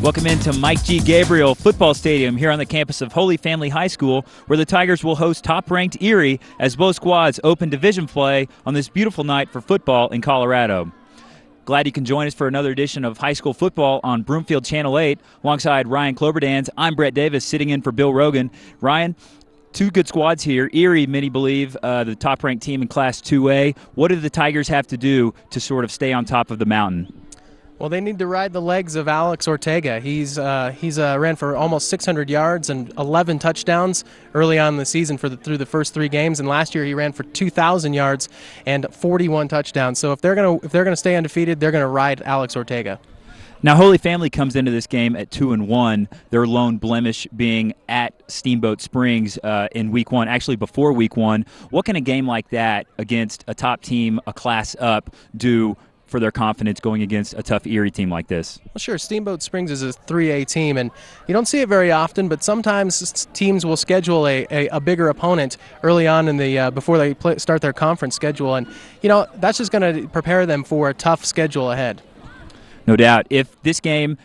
Welcome into Mike G. Gabriel Football Stadium here on the campus of Holy Family High School, where the Tigers will host top-ranked Erie as both squads open division play on this beautiful night for football in Colorado. Glad you can join us for another edition of High School Football on Broomfield Channel 8. Alongside Ryan Cloberdans, I'm Brett Davis sitting in for Bill Rogan. Ryan, two good squads here. Erie, many believe, the top-ranked team in Class 2A. What do the Tigers have to do to sort of stay on top of the mountain? Well, they need to ride the legs of Alex Ortega. He's ran for almost 600 yards and 11 touchdowns early on in the season through the first 3 games, and last year he ran for 2,000 yards and 41 touchdowns. So if they're gonna stay undefeated, they're gonna ride Alex Ortega. Now, Holy Family comes into this game at 2-1. Their lone blemish being at Steamboat Springs in Week 1, actually before Week 1. What can a game like that against a top team, a class up, do for their confidence going against a tough Erie team like this? Well, sure, Steamboat Springs is a 3A team, and you don't see it very often, but sometimes teams will schedule a bigger opponent early on in the before they start their conference schedule, and that's just going to prepare them for a tough schedule ahead. No doubt. If this game,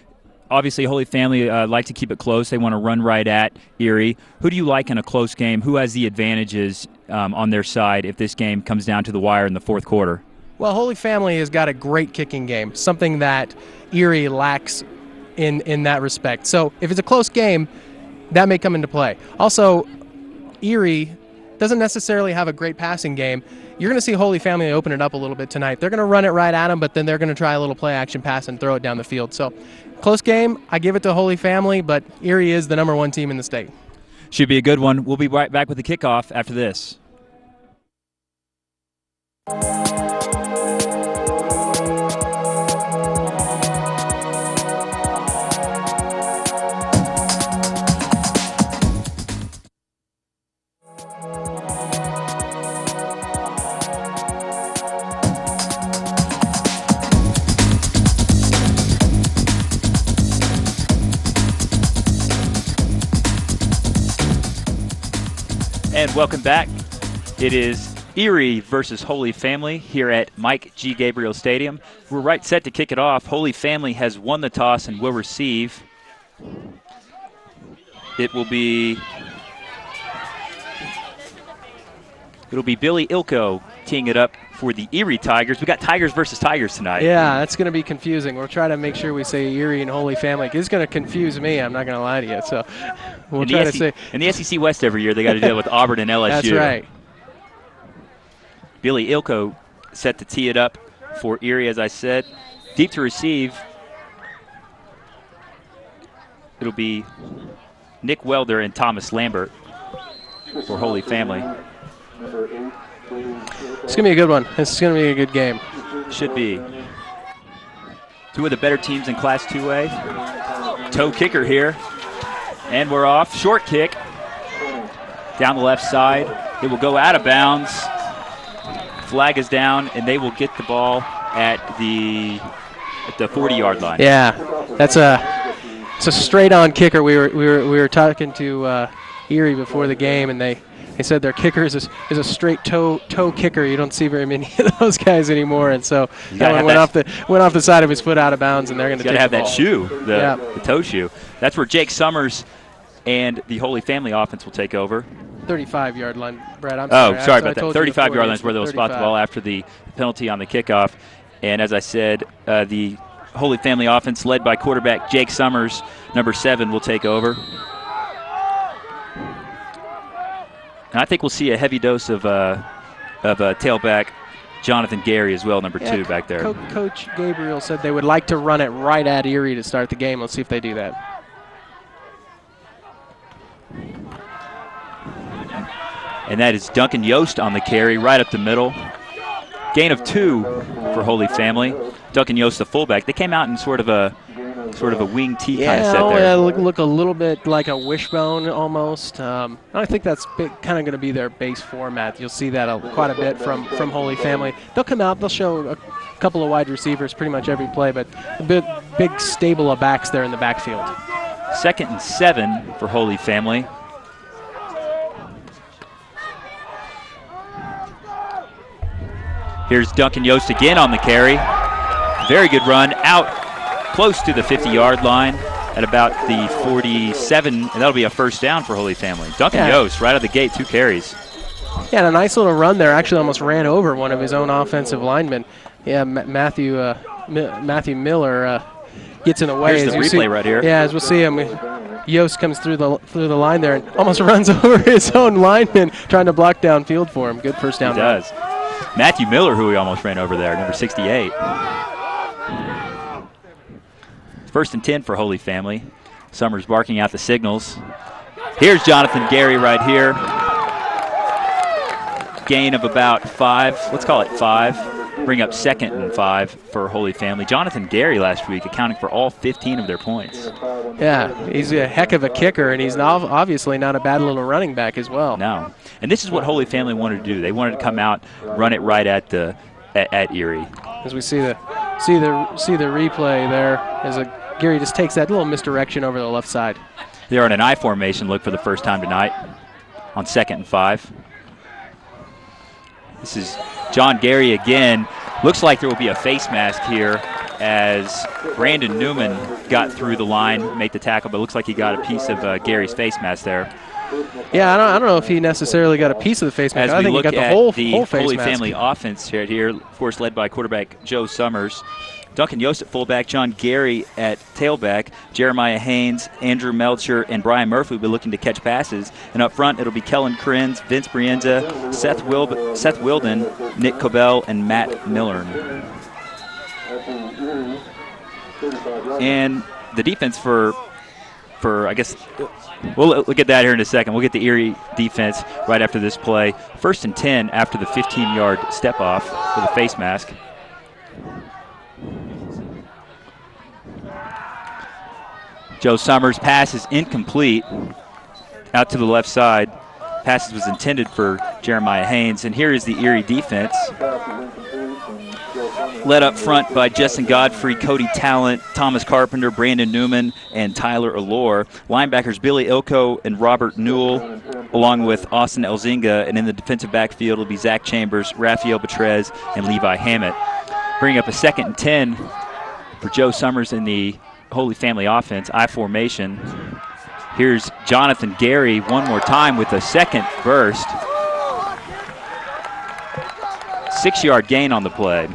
obviously Holy Family like to keep it close. They want to run right at Erie. Who do you like in a close game? Who has the advantages on their side if this game comes down to the wire in the fourth quarter? Well, Holy Family has got a great kicking game, something that Erie lacks in that respect. So if it's a close game, that may come into play. Also, Erie doesn't necessarily have a great passing game. You're going to see Holy Family open it up a little bit tonight. They're going to run it right at them, but then they're going to try a little play-action pass and throw it down the field. So close game, I give it to Holy Family, but Erie is the #1 team in the state. Should be a good one. We'll be right back with the kickoff after this. And welcome back. It is Erie versus Holy Family here at Mike G. Gabriel Stadium. We're right set to kick it off. Holy Family has won the toss and will receive. It'll be Billy Ilko teeing it up for the Erie Tigers. We got Tigers versus Tigers tonight. Yeah, that's going to be confusing. We'll try to make sure we say Erie and Holy Family. It's going to confuse me. I'm not going to lie to you. So we'll try to say. In the SEC West every year, they got to deal with Auburn and LSU. That's right. Billy Ilko set to tee it up for Erie, as I said. Deep to receive. It'll be Nick Welder and Thomas Lambert for Holy Family. It's going to be a good one. It's going to be a good game. Should be. Two of the better teams in Class 2A. Toe kicker here. And we're off. Short kick. Down the left side. It will go out of bounds. Flag is down, and they will get the ball at the 40-yard line. Yeah, it's a straight-on kicker. We were talking to Erie before the game, and they said their kicker is a straight toe kicker. You don't see very many of those guys anymore, and so that one went off the side of his foot out of bounds, and they're going to take the ball. Got to have that shoe, the toe shoe. That's where Jake Summers and the Holy Family offense will take over. 35-yard line, Brad. I'm sorry. Sorry about that. 35-yard line is where they'll spot the ball after the penalty on the kickoff. And as I said, the Holy Family offense led by quarterback Jake Summers, number 7, will take over. And I think we'll see a heavy dose of tailback Jonathan Gary as well, number 2 back there. Coach Gabriel said they would like to run it right at Erie to start the game. Let's see if they do that. And that is Duncan Yost on the carry, right up the middle. Gain of 2 for Holy Family. Duncan Yost, the fullback. They came out in sort of a wing T kind of set there. Yeah, look a little bit like a wishbone almost. I think that's kind of going to be their base format. You'll see that quite a bit from Holy Family. They'll come out. They'll show a couple of wide receivers pretty much every play, but a big stable of backs there in the backfield. 2nd and 7 for Holy Family. Here's Duncan Yost again on the carry. Very good run out close to the 50-yard line. at about the 47, and that'll be a first down for Holy Family. Duncan Yost, right out of the gate, 2 carries. Yeah, and a nice little run there. Actually almost ran over one of his own offensive linemen. Yeah, Matthew Miller gets in the way. Here's the replay right here. Yeah, as we'll see him, Yost comes through the line there and almost runs over his own lineman trying to block downfield for him. Good first down. He does. Matthew Miller, who he almost ran over there, number 68. First and 10 for Holy Family. Summers barking out the signals. Here's Jonathan Gary right here. Gain of about 5. Let's call it 5. Bring up 2nd and 5 for Holy Family. Jonathan Gary last week accounting for all 15 of their points. Yeah, he's a heck of a kicker, and he's obviously not a bad little running back as well. No. And this is what Holy Family wanted to do. They wanted to come out, run it right at Erie. As we see the replay there, as Gary just takes that little misdirection over the left side. They're in an I formation look for the first time tonight on 2nd and 5. This is John Gary again. Looks like there will be a face mask here as Brandon Newman got through the line, made the tackle, but it looks like he got a piece of Gary's face mask there. Yeah, I don't know if he necessarily got a piece of the face mask. I think he got the whole face mask. Holy Family offense right here, of course, led by quarterback Joe Summers. Duncan Yost at fullback, John Gary at tailback, Jeremiah Haynes, Andrew Melcher, and Brian Murphy will be looking to catch passes. And up front, it'll be Kellen Krenz, Vince Brienza, Seth Wilden, Nick Cobell, and Matt Millern. And the defense for I guess, we'll look at that here in a second. We'll get the Erie defense right after this play. First and 10 after the 15-yard step-off for the face mask. Joe Summers' pass is incomplete out to the left side. Pass was intended for Jeremiah Haynes. And here is the Erie defense. Led up front by Justin Godfrey, Cody Talent, Thomas Carpenter, Brandon Newman, and Tyler Allure. Linebackers Billy Ilko and Robert Newell, along with Austin Elzinga. And in the defensive backfield will be Zach Chambers, Rafael Betrez, and Levi Hammett. Bring up a 2nd and 10 for Joe Summers in the Holy Family offense, I formation. Here's Jonathan Gary one more time with a second burst. 6-yard gain on the play.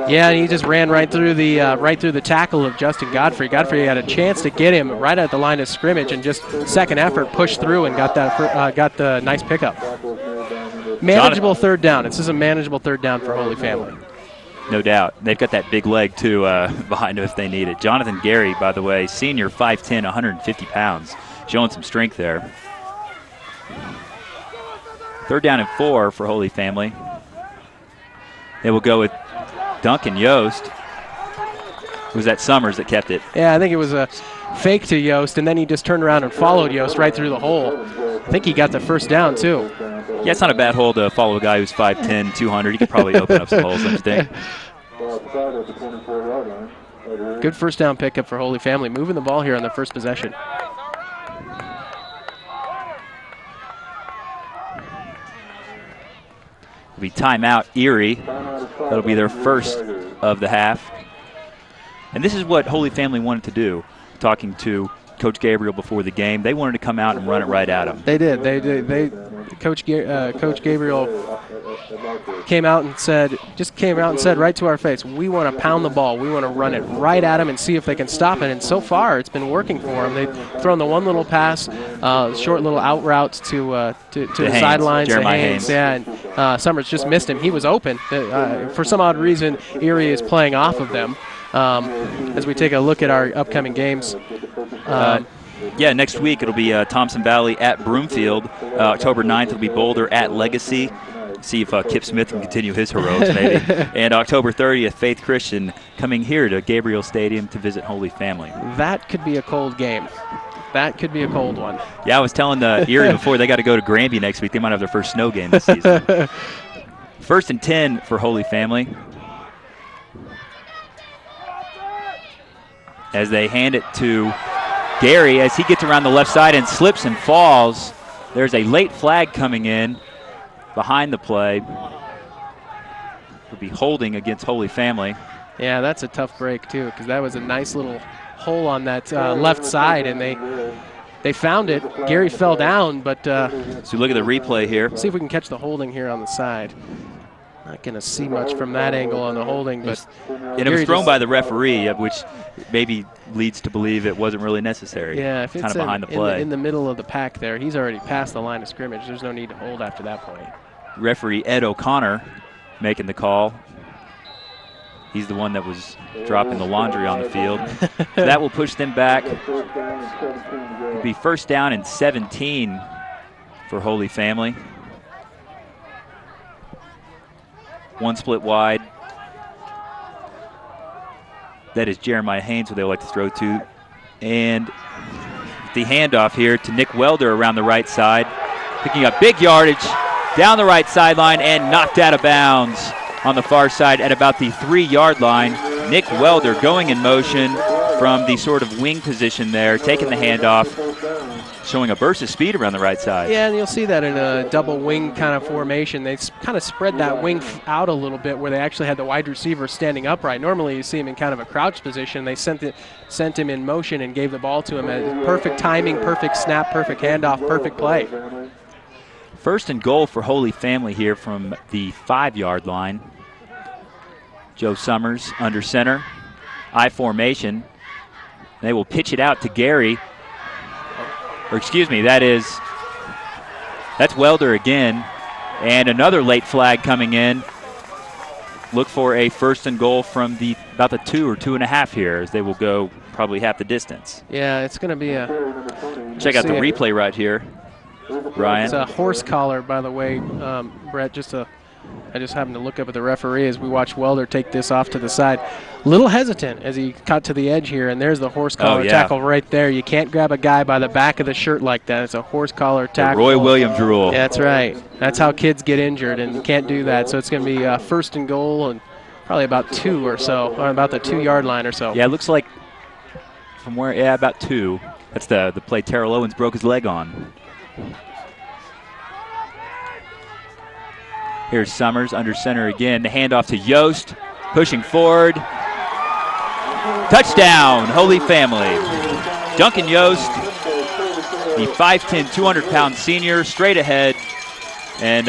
Yeah, and he just ran right through the tackle of Justin Godfrey. Godfrey had a chance to get him right at the line of scrimmage, and just second effort pushed through and got the nice pickup. Manageable third down. This is a manageable third down for Holy Family. No doubt. They've got that big leg, too, behind them if they need it. Jonathan Gary, by the way, senior, 5'10", 150 pounds, showing some strength there. 3rd down and 4 for Holy Family. They will go with Duncan Yost. It was that Summers that kept it. Yeah, I think it was a fake to Yost, and then he just turned around and followed Yost right through the hole. I think he got the first down, too. Yeah, it's not a bad hole to follow a guy who's 5'10", 200. He could probably open up some holes, don't you think? Good first down pickup for Holy Family. Moving the ball here on the first possession. It'll be timeout Erie. That'll be their first of the half. And this is what Holy Family wanted to do, talking to Coach Gabriel before the game. They wanted to come out and run it right at him. They did. Coach Gabriel came out and said right to our face, we want to pound the ball. We want to run it right at them and see if they can stop it. And so far, it's been working for them. They've thrown the one little pass, short little out route to the sidelines. Jeremiah Haynes. Yeah, and Summers just missed him. He was open. For some odd reason, Erie is playing off of them. As we take a look at our upcoming games. Yeah, next week it'll be Thompson Valley at Broomfield. October 9th it'll be Boulder at Legacy. See if Kip Smith can continue his heroics, maybe. And October 30th, Faith Christian coming here to Gabriel Stadium to visit Holy Family. That could be a cold game. That could be a cold one. Yeah, I was telling Erie before they got to go to Granby next week. They might have their first snow game this season. 1st and 10 for Holy Family. As they hand it to Gary as he gets around the left side and slips and falls. There's a late flag coming in behind the play. Will be holding against Holy Family. Yeah, that's a tough break too, because that was a nice little hole on that left side, and they found it. Gary fell down, but so look at the replay here. See if we can catch the holding here on the side. Not going to see much from that angle on the holding, but and it was thrown by the referee, which maybe leads to believe it wasn't really necessary. Yeah, if it's kind of behind the play. In the middle of the pack there, he's already past the line of scrimmage. There's no need to hold after that point. Referee Ed O'Connor making the call. He's the one that was dropping the laundry on the field. So that will push them back. It'll be first down and 17 for Holy Family. One split wide. That is Jeremiah Haynes, who they like to throw to. And the handoff here to Nick Welder around the right side. Picking up big yardage down the right sideline and knocked out of bounds on the far side at about the 3-yard line. Nick Welder going in motion from the sort of wing position there, taking the handoff, showing a burst of speed around the right side. Yeah, and you'll see that in a double wing kind of formation. They kind of spread that wing out a little bit where they actually had the wide receiver standing upright. Normally you see him in kind of a crouch position. They sent him in motion and gave the ball to him. Perfect timing, perfect snap, perfect handoff, perfect play. First and goal for Holy Family here from the 5-yard line. Joe Summers under center. I formation. They will pitch it out to Gary. Or excuse me, that's Welder again. And another late flag coming in. Look for a first and goal from about the 2 or 2.5 here, as they will go probably half the distance. Yeah, it's going to be a... Check out the replay right here, Ryan. It's a horse collar, by the way, Brett. I just happened to look up at the referee as we watch Welder take this off to the side. Little hesitant as he cut to the edge here, and there's the horse collar tackle right there. You can't grab a guy by the back of the shirt like that. It's a horse collar tackle. The Roy Williams rule. Yeah, that's right. That's how kids get injured, and you can't do that. So it's going to be first and goal and probably about 2 or so, or about the 2-yard line or so. Yeah, it looks like from where, about 2. That's the play Terrell Owens broke his leg on. Here's Summers under center again. The handoff to Yost, pushing forward. Touchdown, Holy Family. Duncan Yost, the 5'10", 200-pound senior, straight ahead. And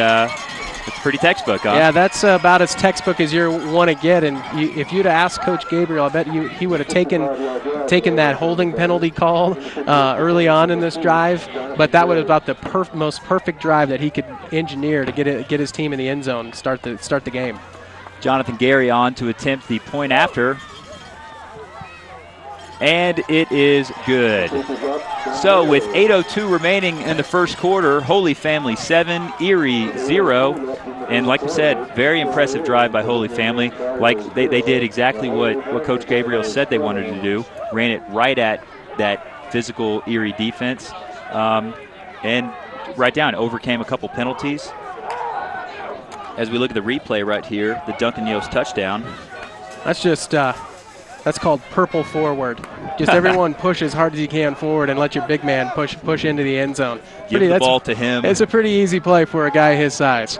it's pretty textbook, huh? Yeah, that's about as textbook as you want to get. And if you'd asked Coach Gabriel, I bet he would have taken that holding penalty call early on in this drive. But that was about the most perfect drive that he could engineer to get his team in the end zone and start the game. Jonathan Gary on to attempt the point after. And it is good. So with 8:02 remaining in the first quarter, Holy Family 7, Erie 0. And like we said, very impressive drive by Holy Family. Like they did exactly what Coach Gabriel said they wanted to do. Ran it right at that physical Erie defense. And right down, overcame a couple penalties. As we look at the replay right here, the Duncan Yost touchdown. That's just... That's called purple forward. Just everyone push as hard as you can forward and let your big man push into the end zone. Give the ball to him. It's a pretty easy play for a guy his size.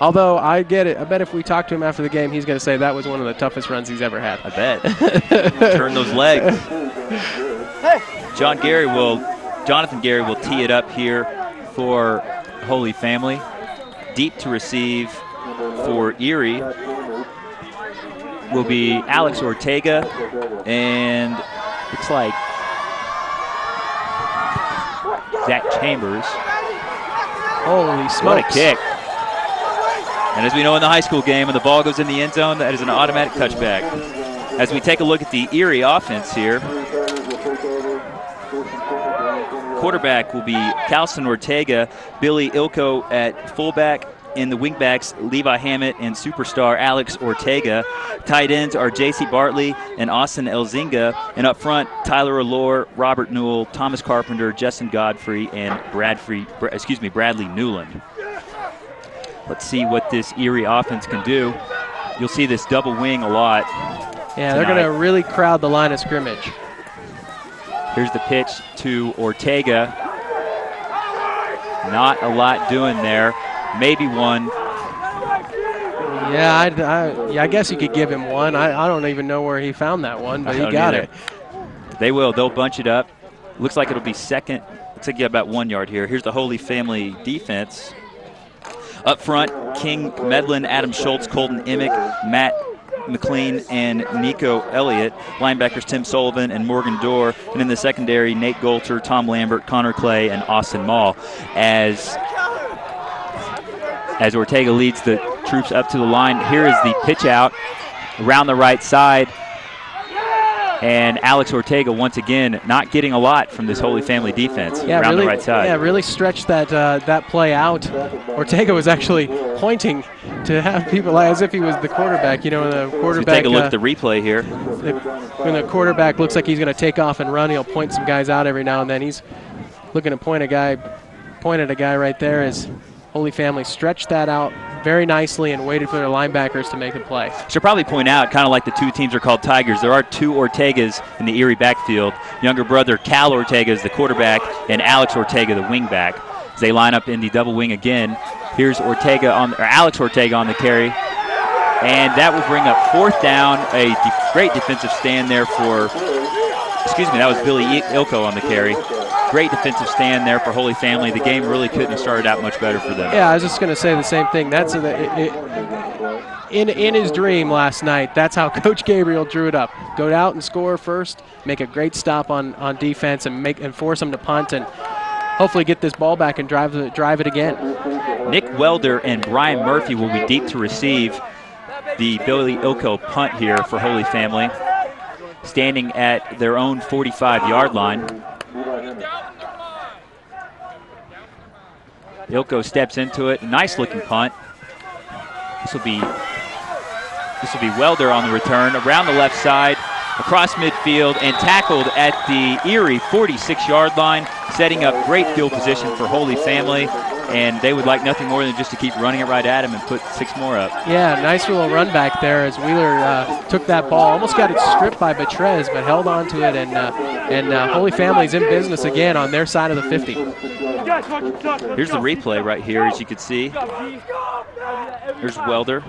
Although I get it. I bet if we talk to him after the game, he's going to say that was one of the toughest runs he's ever had. I bet. Turn those legs. Jonathan Gary will tee it up here for Holy Family. Deep to receive for Erie will be Alex Ortega, and looks like Zach Chambers. Holy smokes. What a kick. And as we know in the high school game, when the ball goes in the end zone, that is an automatic touchback. As we take a look at the Erie offense here, quarterback will be Calston Ortega, Billy Ilko at fullback, in the wingbacks, Levi Hammett and superstar Alex Ortega. Tight ends are J.C. Bartley and Austin Elzinga. And up front, Tyler Allure, Robert Newell, Thomas Carpenter, Justin Godfrey, and Bradley Newland. Let's see what this Erie offense can do. You'll see this double wing a lot. Yeah, they're going to really crowd the line of scrimmage. Here's the pitch to Ortega. Not a lot doing there. Maybe one. Yeah, I guess you could give him one. I don't even know where he found that one, but he got it. They will. They'll bunch it up. Looks like it'll be second. Looks like you got about 1 yard here. Here's the Holy Family defense. Up front, King Medlin, Adam Schultz, Colton Emick, Matt McLean, and Nico Elliott. Linebackers Tim Sullivan and Morgan Dorr. And in the secondary, Nate Golter, Tom Lambert, Connor Clay, and Austin Mall. As Ortega leads the troops up to the line, here is the pitch out around the right side. And Alex Ortega, once again, not getting a lot from this Holy Family defense around the right side. Yeah, really stretched that play out. Ortega was actually pointing to have people as if he was the quarterback. You know, the quarterback. Take a look at the replay here. When the quarterback looks like he's going to take off and run, he'll point some guys out every now and then. He's looking to point at a guy right there as Holy Family stretched that out very nicely and waited for their linebackers to make the play. Should probably point out, kind of like the two teams are called Tigers, there are two Ortegas in the Erie backfield. Younger brother Cal Ortega is the quarterback, and Alex Ortega the wingback. As they line up in the double wing again, here's Alex Ortega on the carry, and that will bring up fourth down. A great defensive stand there that was Billy Ilko on the carry. Great defensive stand there for Holy Family. The game really couldn't have started out much better for them. Yeah, I was just going to say the same thing. That's in his dream last night. That's how Coach Gabriel drew it up. Go out and score first, make a great stop on defense, and force them to punt, and hopefully get this ball back and drive it again. Nick Welder and Brian Murphy will be deep to receive the Billy Ilko punt here for Holy Family, standing at their own 45-yard line. Ilko steps into it. Nice looking punt. This will be Welder on the return around the left side, across midfield, and tackled at the Erie 46-yard line, setting up great field position for Holy Family. And they would like nothing more than just to keep running it right at him and put 6 more up. Yeah, nice little run back there as Wheeler took that ball. Almost got it stripped by Betrez, but held on to it. And Holy Family's in business again on their side of the 50. Here's the replay right here, as you can see. Here's Welder.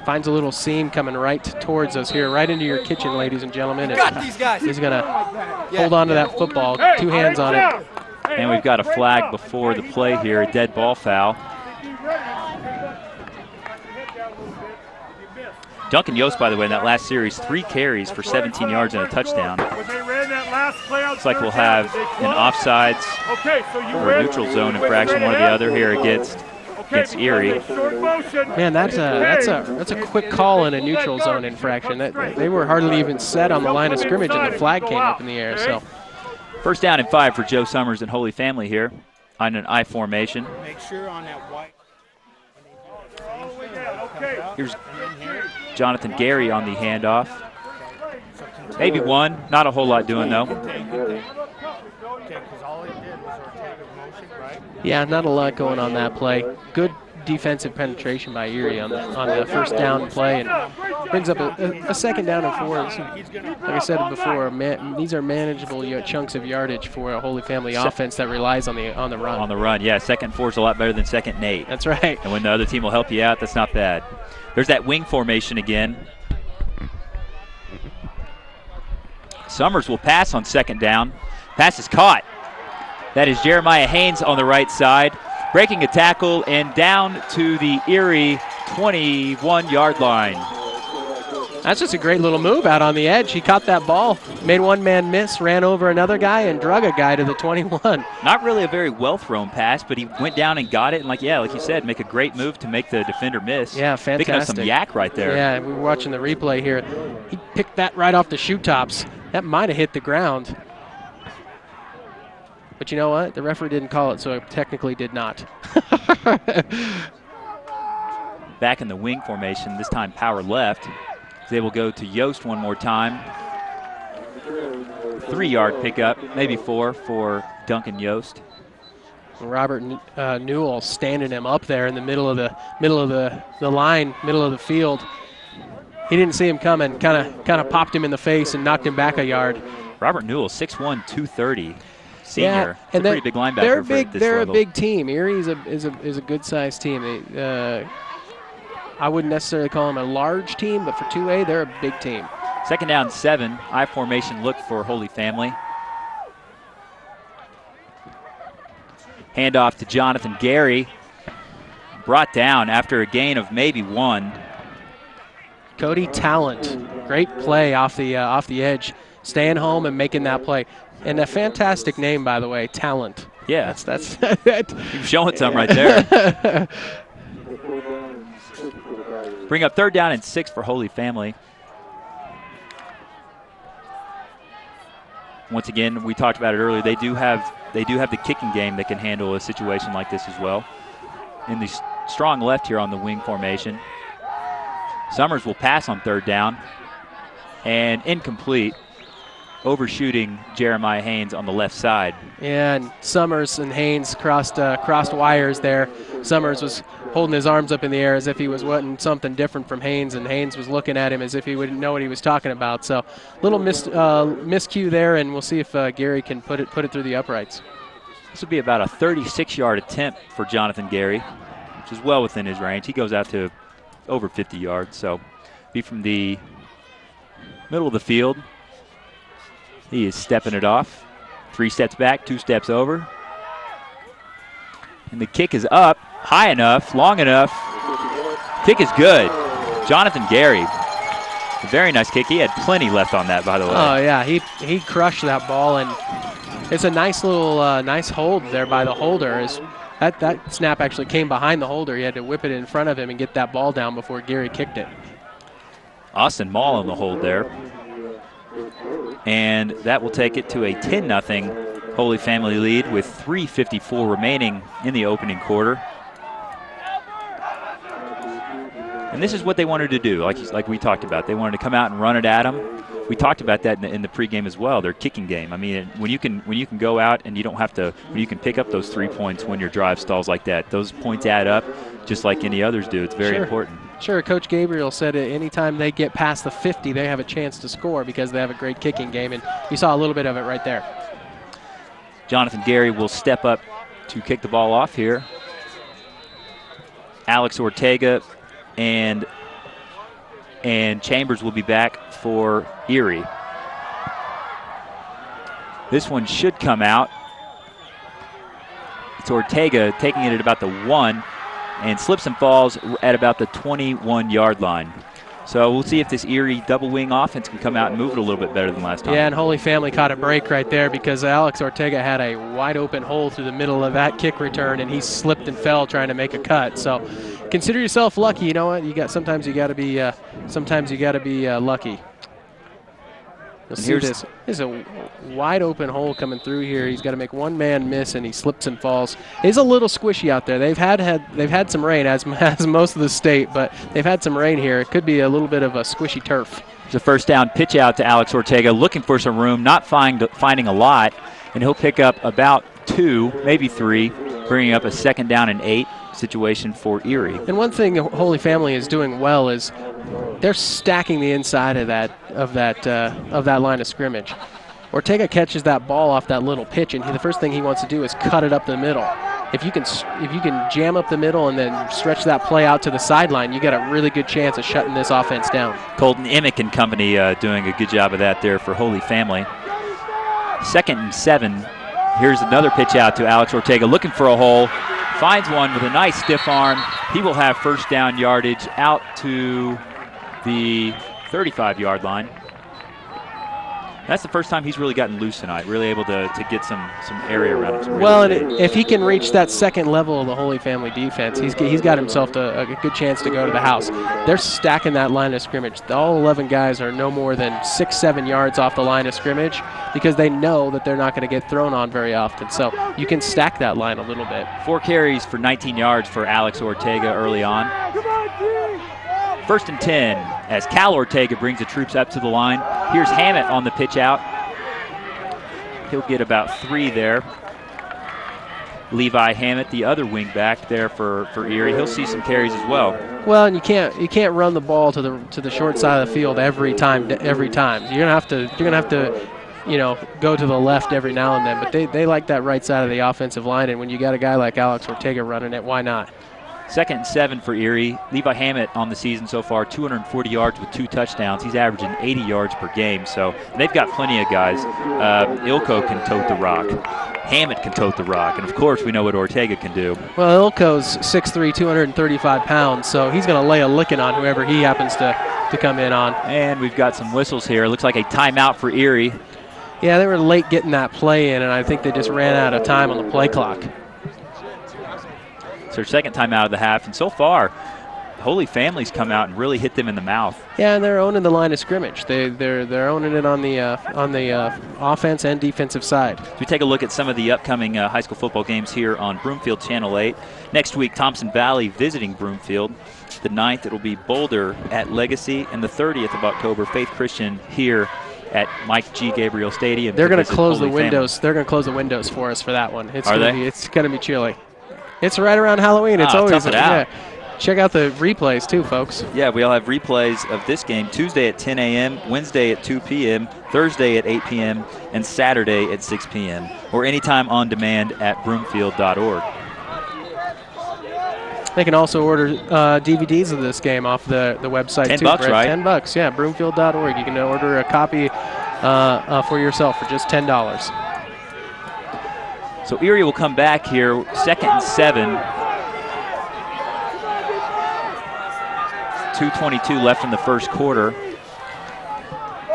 Finds a little seam coming right towards us here, right into your kitchen, ladies and gentlemen. And he's going to hold on to that football, 2 hands on it. And we've got a flag before the play here, a dead ball foul. Duncan Yost, by the way, in that last series, 3 carries for 17 yards and a touchdown. Looks like we'll have an offsides or a neutral zone infraction, one or the other here against Erie. Man, that's a quick call in a neutral zone infraction. They were hardly even set on the line of scrimmage, and the flag came up in the air. So. First down and 5 for Joe Summers and Holy Family here on an I formation. Make sure on that white. Here's Jonathan Gary on the handoff. Maybe one, not a whole lot doing though. Yeah, not a lot going on that play. Good defensive penetration by Erie on the first down play, and brings up a second down and 4. Like I said before, these are manageable chunks of yardage for a Holy Family offense that relies on the run. On the run, yeah. Second and 4 is a lot better than second and 8. That's right. And when the other team will help you out, that's not bad. There's that wing formation again. Summers will pass on second down. Pass is caught. That is Jeremiah Haynes on the right side, breaking a tackle and down to the Erie 21-yard line. That's just a great little move out on the edge. He caught that ball, made one man miss, ran over another guy, and drug a guy to the 21. Not really a very well-thrown pass, but he went down and got it, and like you said, make a great move to make the defender miss. Yeah, fantastic. Picking up some yak right there. Yeah, we were watching the replay here. He picked that right off the shoe tops. That might have hit the ground. But you know what? The referee didn't call it, so it technically did not. Back in the wing formation, this time power left. They will go to Yost one more time. 3-yard pickup, maybe 4 for Duncan Yost. Robert Newell standing him up there in the middle of the line, middle of the field. He didn't see him coming, kind of popped him in the face and knocked him back a yard. Robert Newell, 6'1", 230. Senior. Yeah, and pretty big linebacker. They're a big team. Erie is a good-sized team. I wouldn't necessarily call them a large team, but for 2A, they're a big team. 2nd down 7. I formation look for Holy Family. Handoff to Jonathan Gary. Brought down after a gain of maybe 1. Cody Talent, great play off the edge, staying home and making that play. And a fantastic name, by the way, Talent. Yeah, that's you're showing some right there. Bring up 3rd down and 6 for Holy Family. Once again, we talked about it earlier. They do have the kicking game that can handle a situation like this as well. In the strong left here on the wing formation. Summers will pass on 3rd down and incomplete, overshooting Jeremiah Haynes on the left side. And Summers and Haynes crossed wires there. Summers was holding his arms up in the air as if he was wanting something different from Haynes, and Haynes was looking at him as if he wouldn't know what he was talking about. So little miscue there, and we'll see if Gary can put it through the uprights. This would be about a 36-yard attempt for Jonathan Gary, which is well within his range. He goes out to over 50 yards, so be from the middle of the field. He is stepping it off. 3 steps back, 2 steps over. And the kick is up, high enough, long enough. Kick is good. Jonathan Gary. A very nice kick. He had plenty left on that, by the way. Oh, yeah, he crushed that ball, and it's a nice little nice hold there by the holder. That snap actually came behind the holder. He had to whip it in front of him and get that ball down before Gary kicked it. Austin Mall on the hold there. And that will take it to a 10-0 Holy Family lead with 3:54 remaining in the opening quarter. And this is what they wanted to do, like we talked about. They wanted to come out and run it at them. We talked about that in the pregame as well, their kicking game. I mean, when you can go out and you don't have to, when you can pick up those 3 points when your drive stalls like that, those points add up just like any others do. It's very important. Sure, Coach Gabriel said anytime they get past the 50, they have a chance to score because they have a great kicking game, and you saw a little bit of it right there. Jonathan Gary will step up to kick the ball off here. Alex Ortega and Chambers will be back for Erie. This one should come out. It's Ortega taking it at about the 1 and slips and falls at about the 21-yard line. So we'll see if this Erie double wing offense can come out and move it a little bit better than last time. Yeah, and Holy Family caught a break right there because Alex Ortega had a wide open hole through the middle of that kick return, and he slipped and fell trying to make a cut. So consider yourself lucky. You know what? Sometimes you got to be lucky. You'll see this. There's a wide open hole coming through here. He's got to make one man miss, and he slips and falls. It's a little squishy out there. They've had some rain, as most of the state, but they've had some rain here. It could be a little bit of a squishy turf. It's a 1st down pitch out to Alex Ortega, looking for some room, not finding a lot, and he'll pick up about 2, maybe 3, bringing up a 2nd down and 8 situation for Erie. And one thing Holy Family is doing well is they're stacking the inside of that line of scrimmage. Ortega catches that ball off that little pitch, and the first thing he wants to do is cut it up the middle. If you can jam up the middle and then stretch that play out to the sideline, you got a really good chance of shutting this offense down. Colton Emick and company doing a good job of that there for Holy Family. 2nd and 7. Here's another pitch out to Alex Ortega, looking for a hole. Finds one with a nice stiff arm. He will have 1st down yardage out to the 35-yard line. That's the first time he's really gotten loose tonight, really able to get some area around him. Well, and if he can reach that second level of the Holy Family defense, he's got himself a good chance to go to the house. They're stacking that line of scrimmage. All 11 guys are no more than 6-7 yards off the line of scrimmage because they know that they're not going to get thrown on very often. So you can stack that line a little bit. 4 carries for 19 yards for Alex Ortega early on. 1st and 10 as Cal Ortega brings the troops up to the line. Here's Hammett on the pitch out. He'll get about 3 there. Levi Hammett, the other wing back there for Erie, he'll see some carries as well. Well, and you can't run the ball to the short side of the field every time. You're gonna have to go to the left every now and then. But they like that right side of the offensive line, and when you got a guy like Alex Ortega running it, why not? 2nd and 7 for Erie. Levi Hammett on the season so far, 240 yards with 2 touchdowns. He's averaging 80 yards per game. So they've got plenty of guys. Ilko can tote the rock. Hammett can tote the rock. And, of course, we know what Ortega can do. Well, Ilko's 6'3", 235 pounds, so he's going to lay a licking on whoever he happens to come in on. And we've got some whistles here. It looks like a timeout for Erie. Yeah, they were late getting that play in, and I think they just ran out of time on the play clock. It's their 2nd time out of the half, and so far, Holy Family's come out and really hit them in the mouth. Yeah, and they're owning the line of scrimmage. They're owning it on the offense and defensive side. So we take a look at some of the upcoming high school football games here on Broomfield Channel 8. Next week, Thompson Valley visiting Broomfield. The 9th, it'll be Boulder at Legacy, and the 30th of October, Faith Christian here at Mike G. Gabriel Stadium. They're going to close the windows. They're going to close the windows for us for that one. It's going to be chilly. It's right around Halloween. It's always tough it out. Check out the replays too, folks. Yeah, we'll have replays of this game Tuesday at 10 a.m., Wednesday at 2 p.m., Thursday at 8 p.m., and Saturday at 6 p.m., or anytime on demand at broomfield.org. They can also order DVDs of this game off the website $10, too. $10, right? $10, yeah, broomfield.org. You can order a copy for yourself for just $10. So Erie will come back here, 2nd and 7. 2:22 left in the first quarter.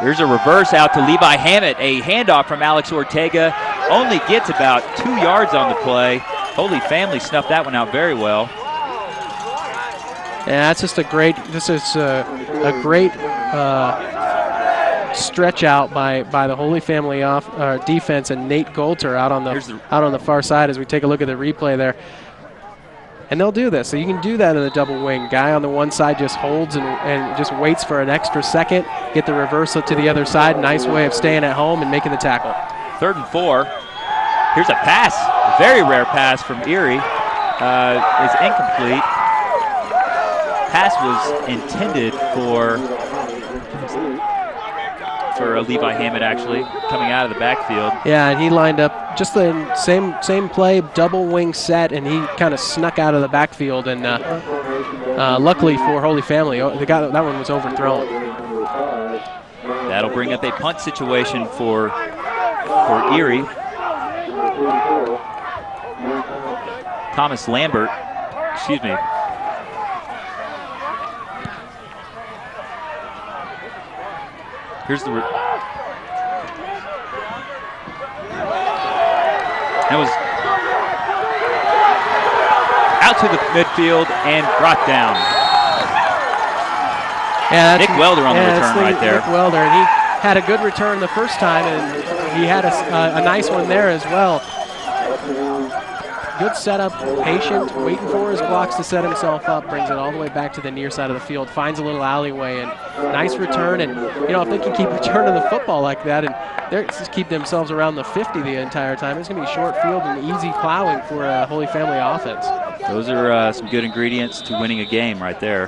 There's a reverse out to Levi Hammett. A handoff from Alex Ortega. Only gets about 2 yards on the play. Holy Family snuffed that one out very well. Yeah, that's just a great stretch out by the Holy Family defense and Nate Golter out on the far side as we take a look at the replay there. And they'll do this. So you can do that in a double wing. Guy on the one side just holds and just waits for an extra second, get the reversal to the other side. Nice way of staying at home and making the tackle. 3rd and 4. Here's a pass. A very rare pass from Erie. Is incomplete. Pass was intended for Levi Hammett, actually, coming out of the backfield. Yeah, and he lined up just the same play, double wing set, and he kind of snuck out of the backfield. And luckily for Holy Family, that one was overthrown. That'll bring up a punt situation for Erie. Thomas Lambert, excuse me. Here's the that was out to the midfield and brought down. Yeah, Nick Welder on the return right there. Nick Welder, and he had a good return the first time, and he had a nice one there as well. Good setup, patient, waiting for his blocks to set himself up, brings it all the way back to the near side of the field, finds a little alleyway, and nice return. And, if they can keep returning the football like that and they just keep themselves around the 50 the entire time, it's going to be short field and easy plowing for a Holy Family offense. Those are some good ingredients to winning a game right there.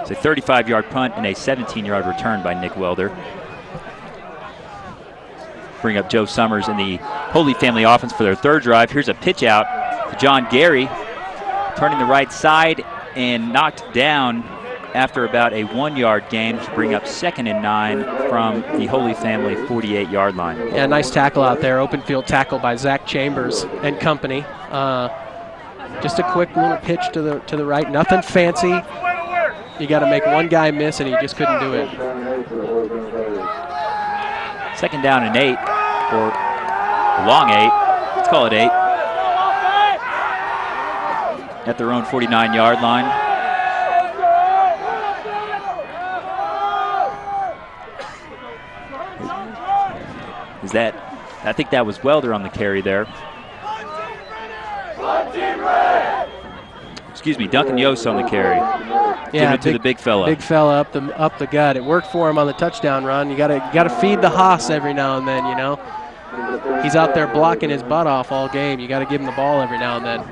It's a 35-yard punt and a 17-yard return by Nick Welder. Bring up Joe Summers in the Holy Family offense for their 3rd drive. Here's a pitch out to John Gary, turning the right side and knocked down after about a 1-yard gain to bring up 2nd and 9 from the Holy Family 48-yard line. Yeah, nice tackle out there, open field tackle by Zach Chambers and company. Just a quick little pitch to the right, nothing fancy. You got to make one guy miss, and he just couldn't do it. 2nd down and 8 or a long 8. Let's call it 8. At their own 49-yard line. I think that was Welder on the carry there. Excuse me, Duncan Yost on the carry. Yeah, to the big fella. Big fella up the gut. It worked for him on the touchdown run. You gotta feed the hoss every now and then, He's out there blocking his butt off all game. You gotta give him the ball every now and then.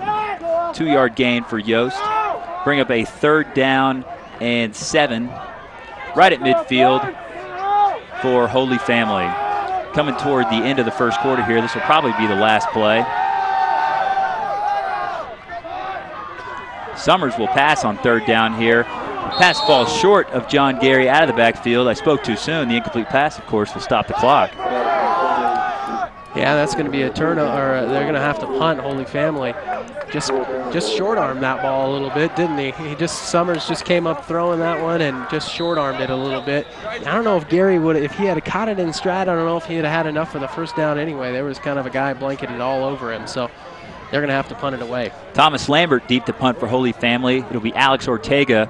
2-yard gain for Yost. Bring up a 3rd down and 7 right at midfield for Holy Family. Coming toward the end of the first quarter here. This will probably be the last play. Summers will pass on 3rd down here. Pass falls short of John Gary out of the backfield. I spoke too soon. The incomplete pass, of course, will stop the clock. Yeah, that's going to be a turnover. Or they're going to have to punt. Holy Family just short-armed that ball a little bit, didn't he? Summers just came up throwing that one and just short-armed it a little bit. I don't know if Gary would, if he had caught it in stride, I don't know if he had enough for the first down anyway. There was kind of a guy blanketed all over him, so they're going to have to punt it away. Thomas Lambert deep to punt for Holy Family. It'll be Alex Ortega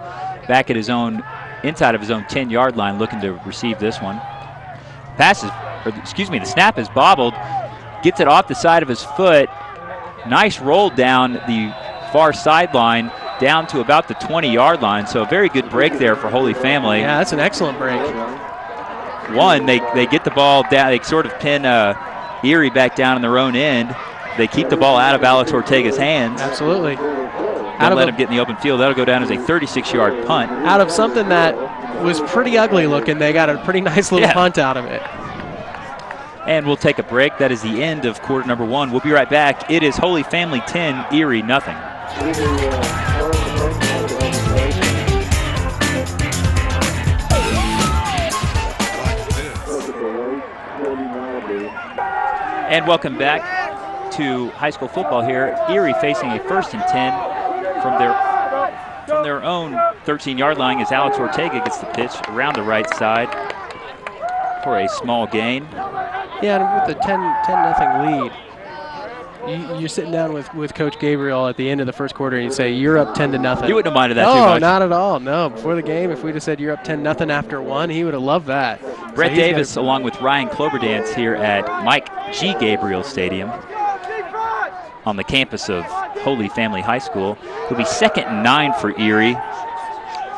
back at his own, inside of his own 10-yard line, looking to receive this one. The snap is bobbled. Gets it off the side of his foot. Nice roll down the far sideline down to about the 20-yard line. So a very good break there for Holy Family. Yeah, that's an excellent break. One, they get the ball down. They sort of pin Erie back down in their own end. They keep the ball out of Alex Ortega's hands. Absolutely. Don't let him get in the open field. That'll go down as a 36-yard punt. Out of something that was pretty ugly looking, they got a pretty nice little punt out of it. And we'll take a break. That is the end of quarter number 1. We'll be right back. It is Holy Family 10, Erie nothing. And welcome back to high school football here. Erie facing a 1st and 10 from their own 13-yard line as Alex Ortega gets the pitch around the right side for a small gain. Yeah, and with the 10-0 lead, you're sitting down with Coach Gabriel at the end of the first quarter and you say, you're up 10-0. He wouldn't have minded that too No, much. not at all. No, before the game, if we'd have said you're up 10-0 after 1, he would have loved that. Brett Davis along with Ryan Cloberdance here at Mike G. Gabriel Stadium on the campus of Holy Family High School. It'll be 2nd and 9 for Erie.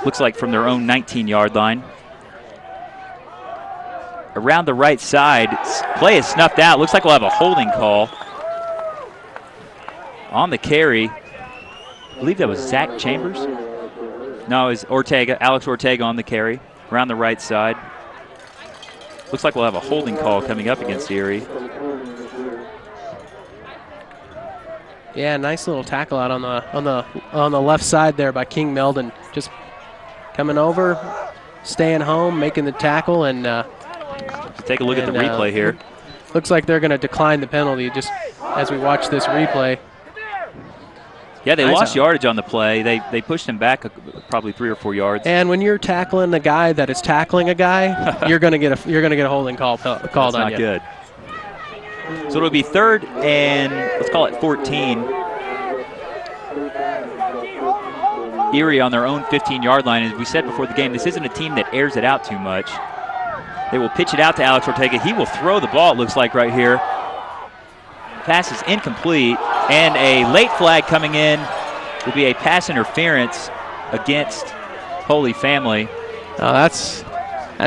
Looks like from their own 19-yard line. Around the right side, play is snuffed out. Looks like we'll have a holding call on the carry. I believe that was Zach Chambers. No, it was Ortega, Alex Ortega on the carry, around the right side. Looks like we'll have a holding call coming up against Erie. Yeah, nice little tackle out on the left side there by King Meldon. Just coming over, staying home, making the tackle, and take a look at the replay here. Looks like they're going to decline the penalty just as we watch this replay. Yeah, they lost yardage on the play. They pushed him back probably 3 or 4 yards. And when you're tackling a guy that is tackling a guy, you're going to get a holding call called That's on not you. Good. So it'll be 3rd and let's call it 14. Erie on their own 15-yard line. As we said before the game, this isn't a team that airs it out too much. They will pitch it out to Alex Ortega. He will throw the ball, it looks like, right here. Pass is incomplete, and a late flag coming in will be a pass interference against Holy Family. Oh, that's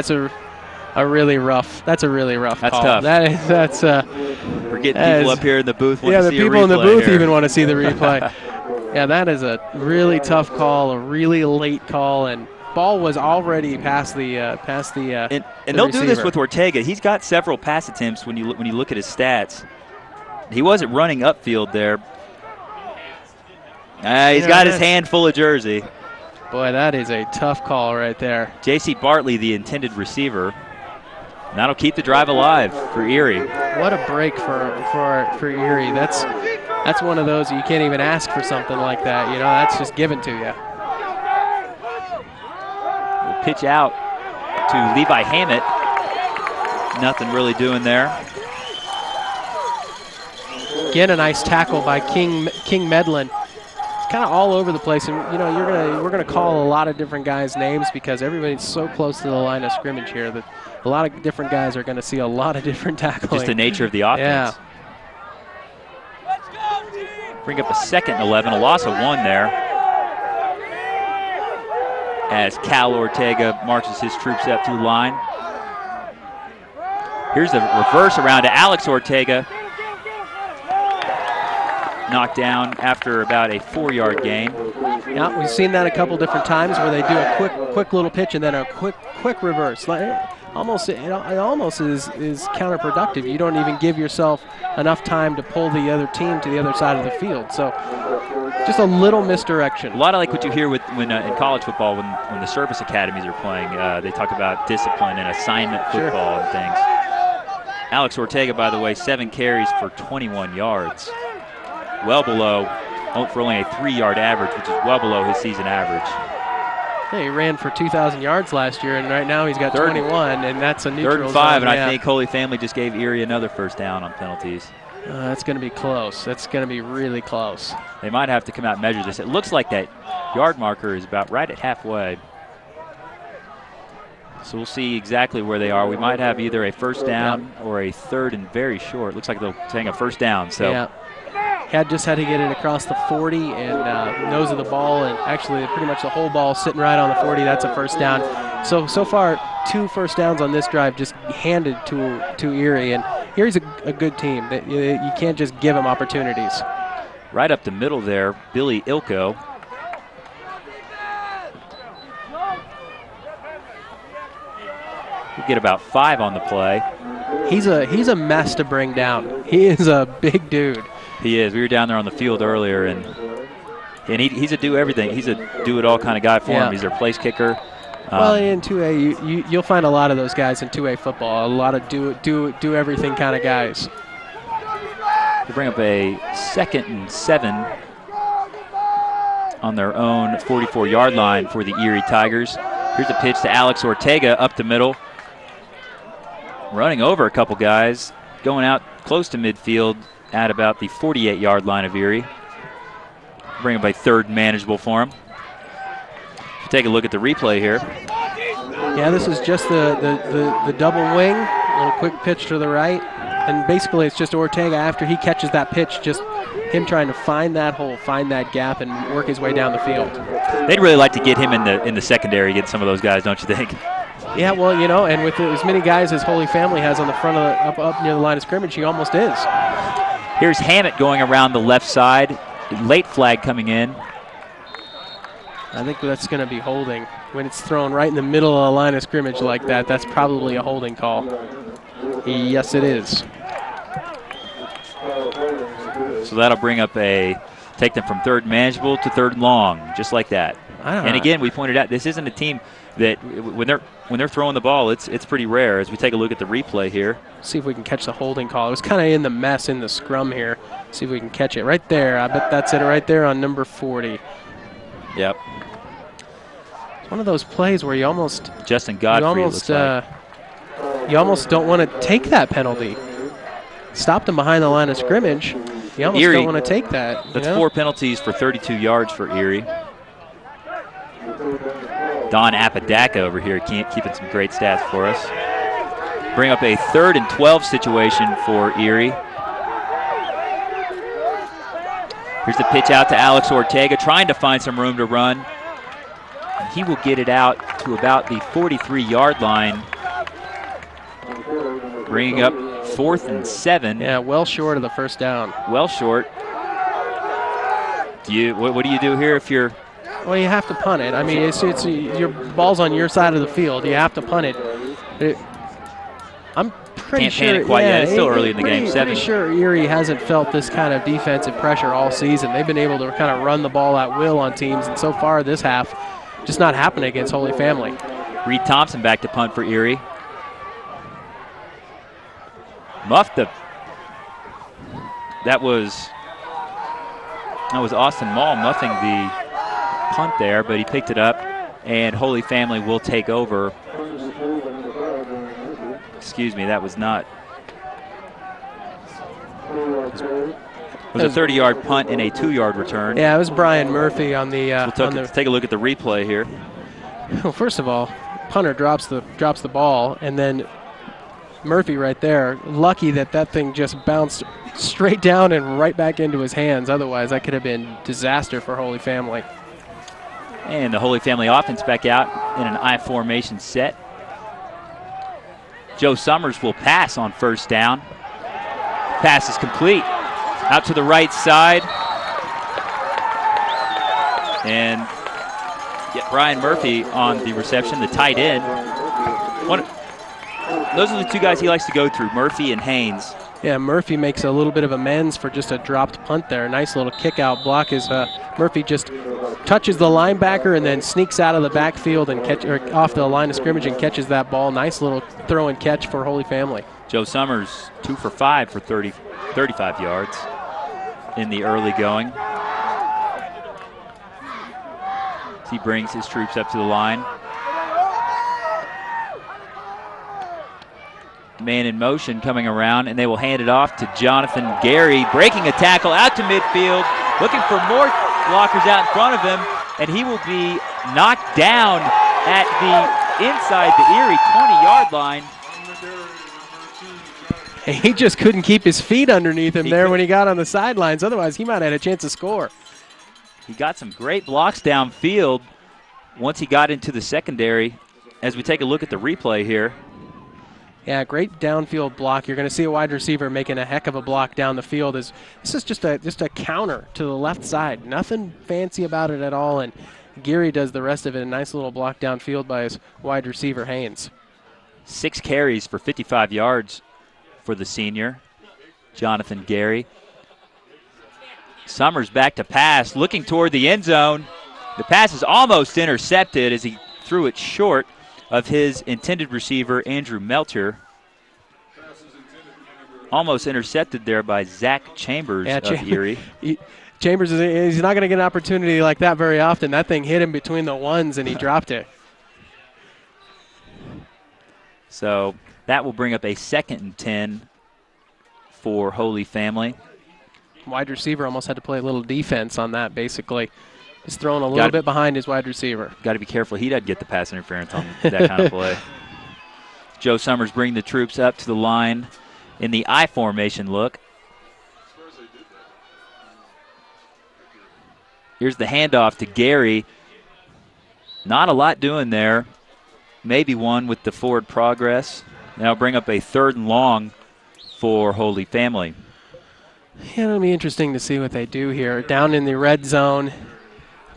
a really rough. That's a really rough That's call. tough. We're getting people up here in the booth. Yeah, the people in the booth here. even want to see the replay. Yeah, that is a really tough call, a really late call, and ball was already past the and the they'll receiver. do this with Ortega. He's got several pass attempts when you look at his stats. He wasn't running upfield there. He's got his hand full of jersey. Boy, that is a tough call right there. J.C. Bartley, the intended receiver. And that'll keep the drive alive for Erie. What a break for Erie. That's one of those you can't even ask for something like that. You know, that's just given to you. We'll pitch out to Levi Hammett. Nothing really doing there. Again, a nice tackle by King Medlin. It's kind of all over the place, and you know we're gonna call a lot of different guys' names because everybody's so close to the line of scrimmage here that a lot of different guys are going to see a lot of different tackling. Just the nature of the offense. Yeah. Bring up a 2nd and 11, a loss of 1 there. As Cal Ortega marches his troops up to the line. Here's the reverse around to Alex Ortega. Knocked down after about a 4-yard gain. Yeah, we've seen that a couple different times where they do a quick little pitch and then a quick reverse. it almost is counterproductive. You don't even give yourself enough time to pull the other team to the other side of the field. So just a little misdirection. A lot of like what you hear when in college football when the service academies are playing, they talk about discipline and assignment football and things. Alex Ortega, by the way, 7 carries for 21 yards. Well below, for only a 3-yard average, which is well below his season average. Yeah, he ran for 2,000 yards last year, and right now he's got 21, and that's a neutral 3rd and 5, zone. and I think Holy Family just gave Erie another first down on penalties. That's going to be close. That's going to be really close. They might have to come out and measure this. It looks like that yard marker is about right at halfway. So we'll see exactly where they are. We might have either a first down or a 3rd and very short. Looks like they're saying a first down. So yeah. Just had to get it across the 40 and nose of the ball, and actually pretty much the whole ball sitting right on the 40. That's a first down. So far, 2 first downs on this drive just handed to Erie, and Erie's a good team. You can't just give them opportunities. Right up the middle there, Billy Ilko. We get about 5 on the play. He's a mess to bring down. He is a big dude. He is. We were down there on the field earlier, and he's a do everything. He's a do it all kind of guy for him. He's their place kicker. Well, in 2A, you'll find a lot of those guys in 2A football. A lot of do everything kind of guys. They bring up a 2nd and 7 on their own 44-yard line for the Erie Tigers. Here's a pitch to Alex Ortega up the middle, running over a couple guys, going out close to midfield at about the 48-yard line of Erie. Bring up a 3rd manageable for him. Take a look at the replay here. Yeah, this is just the double wing, a little quick pitch to the right, and basically it's just Ortega after he catches that pitch, just him trying to find that hole, find that gap, and work his way down the field. They'd really like to get him in the secondary, get some of those guys, don't you think? Yeah, well, and with as many guys as Holy Family has on the front of up near the line of scrimmage, he almost is. Here's Hammett going around the left side. Late flag coming in. I think that's going to be holding. When it's thrown right in the middle of the line of scrimmage like that, that's probably a holding call. Yes, it is. So that'll bring up take them from 3rd manageable to 3rd long, just like that. And again, we pointed out this isn't a team that when they're throwing the ball, it's pretty rare. As we take a look at the replay here, see if we can catch the holding call. It was kind of in the mess in the scrum here. See if we can catch it right there. I bet that's it right there on number 40. Yep. It's one of those plays where you almost Justin Godfrey. You almost don't want to take that penalty. Stopped him behind the line of scrimmage. You almost don't want to take that. That's 4 penalties for 32 yards for Erie. Don Apodaca over here keeping some great stats for us. Bring up a 3rd and 12 situation for Erie. Here's the pitch out to Alex Ortega, trying to find some room to run. And he will get it out to about the 43-yard line. Bringing up 4th and 7. Yeah, well short of the first down. Well short. What do you do here if you're... Well, you have to punt it. I mean, it's your ball's on your side of the field. You have to punt it. I'm pretty Can't sure. panic quite yet. It's still early in the game. Pretty sure Erie hasn't felt this kind of defensive pressure all season. They've been able to kind of run the ball at will on teams, and so far this half, just not happening against Holy Family. Reed Thompson back to punt for Erie. Muffed the. That was Austin Mall muffing the punt there, but he picked it up, and Holy Family will take over. Excuse me, that was not. It was a 30-yard punt and a 2-yard return. Yeah, it was Brian Murphy on the. Let's take a look at the replay here. Well, first of all, punter drops the ball, and then Murphy right there, lucky that thing just bounced straight down and right back into his hands. Otherwise, that could have been disaster for Holy Family. And the Holy Family offense back out in an I formation set. Joe Summers will pass on first down. Pass is complete. Out to the right side. And get Brian Murphy on the reception, the tight end. those are the two guys he likes to go through, Murphy and Haynes. Yeah, Murphy makes a little bit of amends for just a dropped punt there. Nice little kick-out block as Murphy just touches the linebacker and then sneaks out of the backfield and off the line of scrimmage and catches that ball. Nice little throw and catch for Holy Family. Joe Summers, 2 for 5 for 35 yards in the early going. He brings his troops up to the line. Man in motion coming around, and they will hand it off to Jonathan Gary, breaking a tackle out to midfield, looking for more blockers out in front of him, and he will be knocked down at the inside the Erie 20-yard line. He just couldn't keep his feet underneath him when he got on the sidelines. Otherwise, he might have had a chance to score. He got some great blocks downfield once he got into the secondary. As we take a look at the replay here. Yeah, great downfield block. You're going to see a wide receiver making a heck of a block down the field. This is just a counter to the left side. Nothing fancy about it at all, and Geary does the rest of it. A nice little block downfield by his wide receiver, Haynes. 6 carries for 55 yards for the senior, Jonathan Gary. Summers back to pass, looking toward the end zone. The pass is almost intercepted as he threw it short of his intended receiver, Andrew Melcher. Almost intercepted there by Zach Chambers of Erie. Chambers, he's not going to get an opportunity like that very often. That thing hit him between the ones, and he dropped it. So that will bring up a 2nd and 10 for Holy Family. Wide receiver almost had to play a little defense on that, basically. He's throwing a little bit behind his wide receiver. Got to be careful. He doesn't get the pass interference on that kind of play. Joe Summers bringing the troops up to the line in the I formation look. Here's the handoff to Gary. Not a lot doing there. Maybe one with the forward progress. Now bring up a 3rd and long for Holy Family. Yeah, it'll be interesting to see what they do here. Down in the red zone.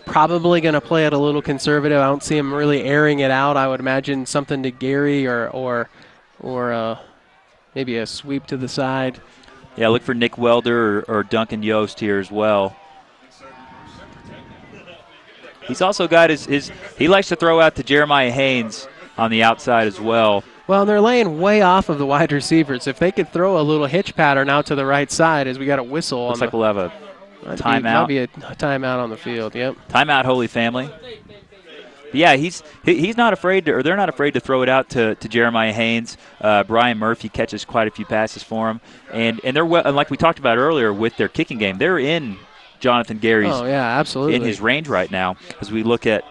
Probably going to play it a little conservative. I don't see him really airing it out. I would imagine something to Gary or maybe a sweep to the side. Yeah, look for Nick Welder or Duncan Yost here as well. He's also got he likes to throw out to Jeremiah Haynes on the outside as well. Well, they're laying way off of the wide receivers. If they could throw a little hitch pattern out to the right side as we got a whistle. Looks like we'll have a timeout. Might be a timeout on the field, yep. Timeout, Holy Family. But yeah, he's not afraid to, or they're not afraid to throw it out to Jeremiah Haynes. Brian Murphy catches quite a few passes for him. And they're like we talked about earlier with their kicking game, they're in Jonathan Gary's absolutely. in his range right now as we look at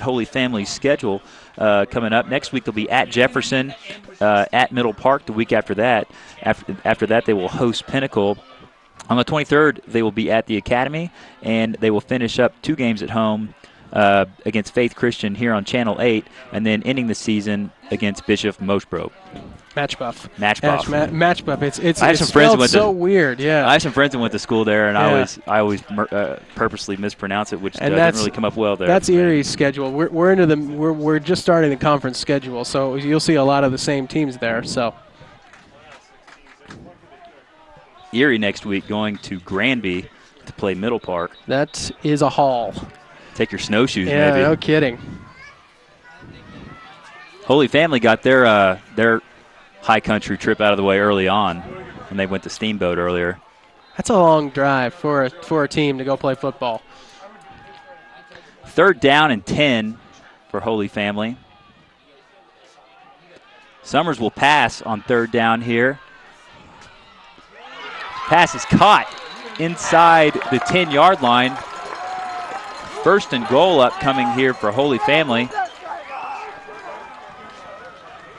Holy Family's schedule coming up. Next week they'll be at Jefferson, at Middle Park the week after that. After that they will host Pinnacle. On the 23rd, they will be at the Academy, and they will finish up 2 games at home against Faith Christian here on Channel 8, and then ending the season against Bishop Mosbrook. Matchbuff. Matchbuff. It's spelled so weird, yeah. I have some friends that went to school there, and I always purposely mispronounce it, which doesn't really come up well there. That's Erie's schedule. We're just starting the conference schedule, so you'll see a lot of the same teams there. So Erie next week going to Granby to play Middle Park. That is a haul. Take your snowshoes, yeah, maybe. No kidding. Holy Family got their high country trip out of the way early on when they went to Steamboat earlier. That's a long drive for a team to go play football. 3rd down and 10 for Holy Family. Summers will pass on 3rd down here. Pass is caught inside the 10-yard line. 1st and goal upcoming here for Holy Family.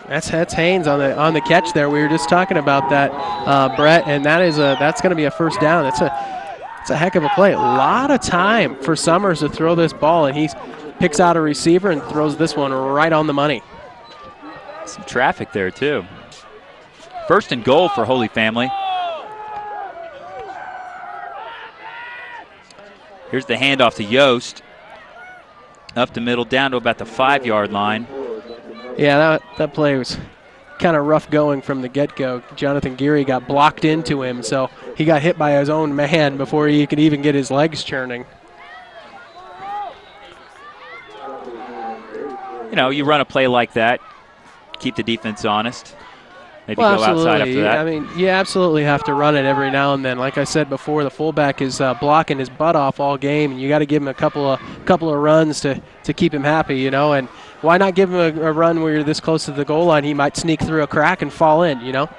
That's Haynes on the catch there. We were just talking about that, Brett, and that's going to be a 1st down. It's a heck of a play. A lot of time for Summers to throw this ball, and he picks out a receiver and throws this one right on the money. Some traffic there too. 1st and goal for Holy Family. Here's the handoff to Yost. Up the middle, down to about the 5-yard line. Yeah, that play was kind of rough going from the get-go. Jonathan Geary got blocked into him, so he got hit by his own man before he could even get his legs churning. You know, you run a play like that, keep the defense honest. Maybe go outside after that. I mean, you absolutely have to run it every now and then. Like I said before, the fullback is blocking his butt off all game, and you got to give him a couple of runs to keep him happy, you know. And why not give him a run where you're this close to the goal line? He might sneak through a crack and fall in, you know.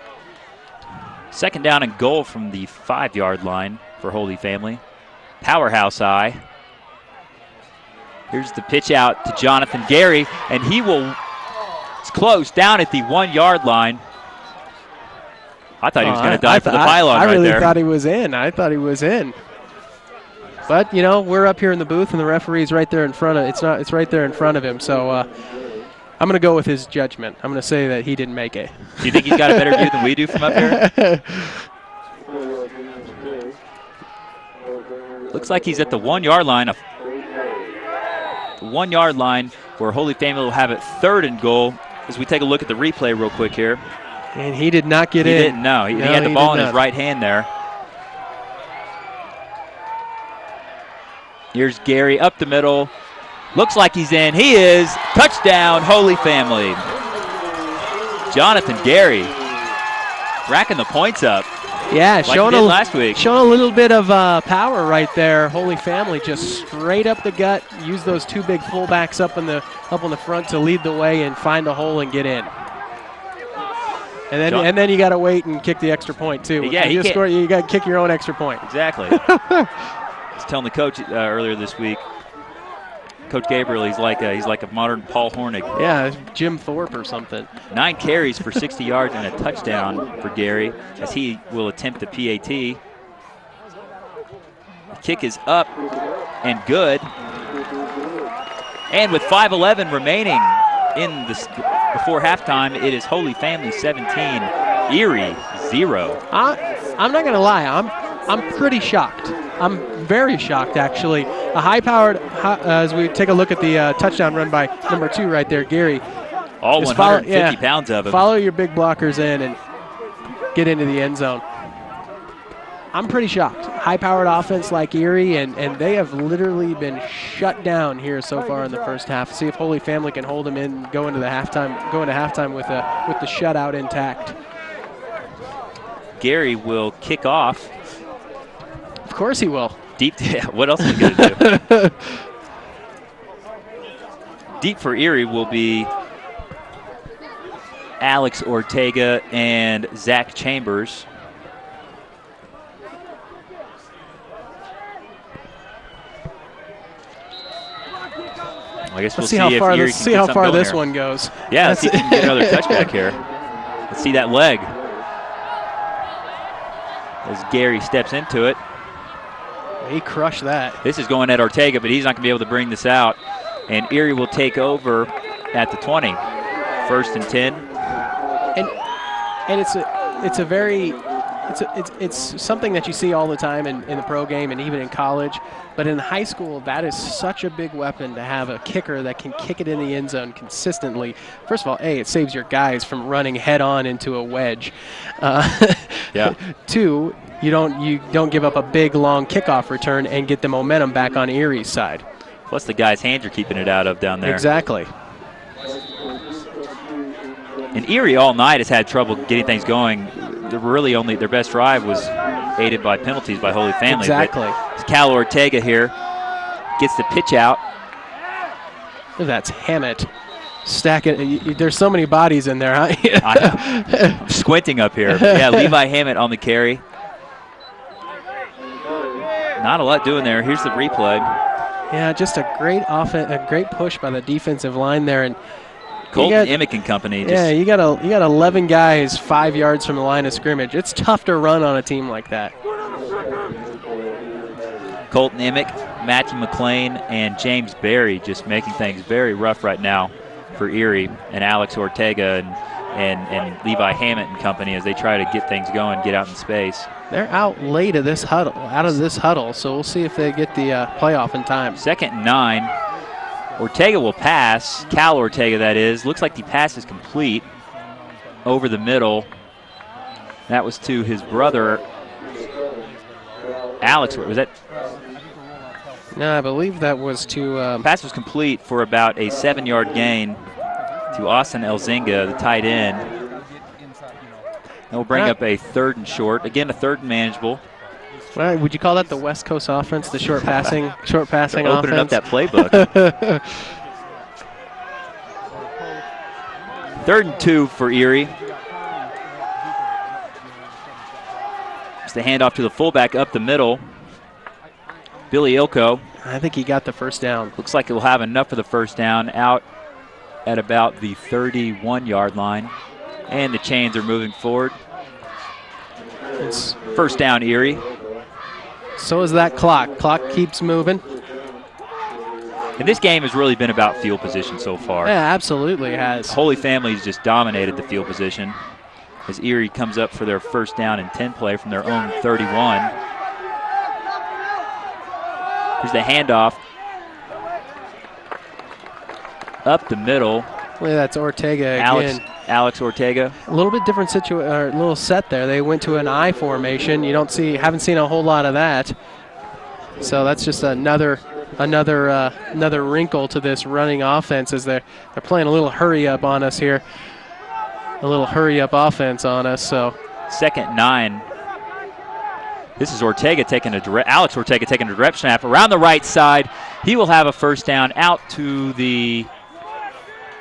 2nd down and goal from the 5-yard line for Holy Family. Powerhouse high. Here's the pitch out to Jonathan Geary, and it's close down at the 1-yard line. I thought he was going to dive for the pylon right there. I really thought he was in. I thought he was in. But, you know, we're up here in the booth, and the referee's right there in front of it's right there in front of him. So I'm going to go with his judgment. I'm going to say that he didn't make it. Do you think he's got a better view than we do from up here? Looks like he's at the 1-yard line. The 1-yard line where Holy Family will have it 3rd and goal. As we take a look at the replay real quick here. And he did not get in. He didn't, no. He had the ball in his right hand there. Here's Geary up the middle. Looks like he's in. He is. Touchdown, Holy Family. Jonathan Geary racking the points up. Yeah, like showing last week. Showing a little bit of power right there. Holy Family just straight up the gut. Use those 2 big fullbacks up on the front to lead the way and find a hole and get in. And then you got to wait and kick the extra point too. Yeah, you got to kick your own extra point. Exactly. I was telling the coach earlier this week, Coach Gabriel, he's like a modern Paul Hornig. Yeah, Jim Thorpe or something. 9 carries for 60 yards and a touchdown for Geary as he will attempt the PAT. The kick is up and good. And with 5:11 remaining before halftime, it is Holy Family 17, Erie 0. I'm not going to lie. I'm pretty shocked. I'm very shocked, actually. A high-powered, as we take a look at the touchdown run by number 2 right there, Geary. All 150 pounds of him. Follow your big blockers in and get into the end zone. I'm pretty shocked. High-powered offense like Erie, and they have literally been shut down here so far in the first half. See if Holy Family can hold them in, go into halftime with the shutout intact. Geary will kick off. Of course he will. Deep. What else is he going to do? Deep for Erie will be Alex Ortega and Zach Chambers. I guess we'll see how far this one goes. Yeah, let's see if we can get another touchback here. Let's see that leg. As Geary steps into it. He crushed that. This is going at Ortega, but he's not going to be able to bring this out. And Erie will take over at the 20. 1st and 10. And it's something that you see all the time in the pro game and even in college. But in high school, that is such a big weapon to have a kicker that can kick it in the end zone consistently. First of all, it saves your guys from running head on into a wedge. Yeah. 2, you don't give up a big long kickoff return and get the momentum back on Erie's side. Plus the guy's hands are keeping it out of down there. Exactly. And Erie all night has had trouble getting things going. Their best drive was aided by penalties by Holy Family. Exactly. Cal Ortega here gets the pitch out. That's Hammett. Stacking. There's so many bodies in there, huh? I'm squinting up here. Yeah, Levi Hammett on the carry. Not a lot doing there. Here's the replay. Yeah, just a great push by the defensive line there, and Colton Emick and company. You got 11 guys 5 yards from the line of scrimmage. It's tough to run on a team like that. Colton Emick, Matthew McLean, and James Berry just making things very rough right now for Erie, and Alex Ortega and Levi Hammett and company as they try to get things going, get out in space. They're out late out of this huddle, so we'll see if they get the playoff in time. 2nd and 9. Ortega will pass. Cal Ortega, that is. Looks like the pass is complete. over the middle. That was to his brother, Alex. Was that? No, I believe that was to. Pass was complete for about a 7-yard gain to Austin Elzinga, the tight end. And we'll bring up a 3rd and short. Again, a 3rd and manageable. Well, would you call that the West Coast offense, the short passing offense? Opening up that playbook. 3rd and 2 for Erie. It's the handoff to the fullback up the middle. Billy Ilko. I think he got the first down. Looks like he'll have enough for the first down, out at about the 31-yard line. And the chains are moving forward. It's first down, Erie. So is that clock. Clock keeps moving. And this game has really been about field position so far. Yeah, absolutely has. Holy Family's just dominated the field position as Erie comes up for their first down and 10 play from their own 31. Here's the handoff. Up the middle. Well, that's Ortega again. Alex Ortega. A little bit different little set there. They went to an I formation. You haven't seen a whole lot of that. So that's just another wrinkle to this running offense as they're playing a little hurry up on us here. A little hurry up offense on us. So 2nd 9. This is Ortega Alex Ortega taking a direct snap around the right side. He will have a first down out to the.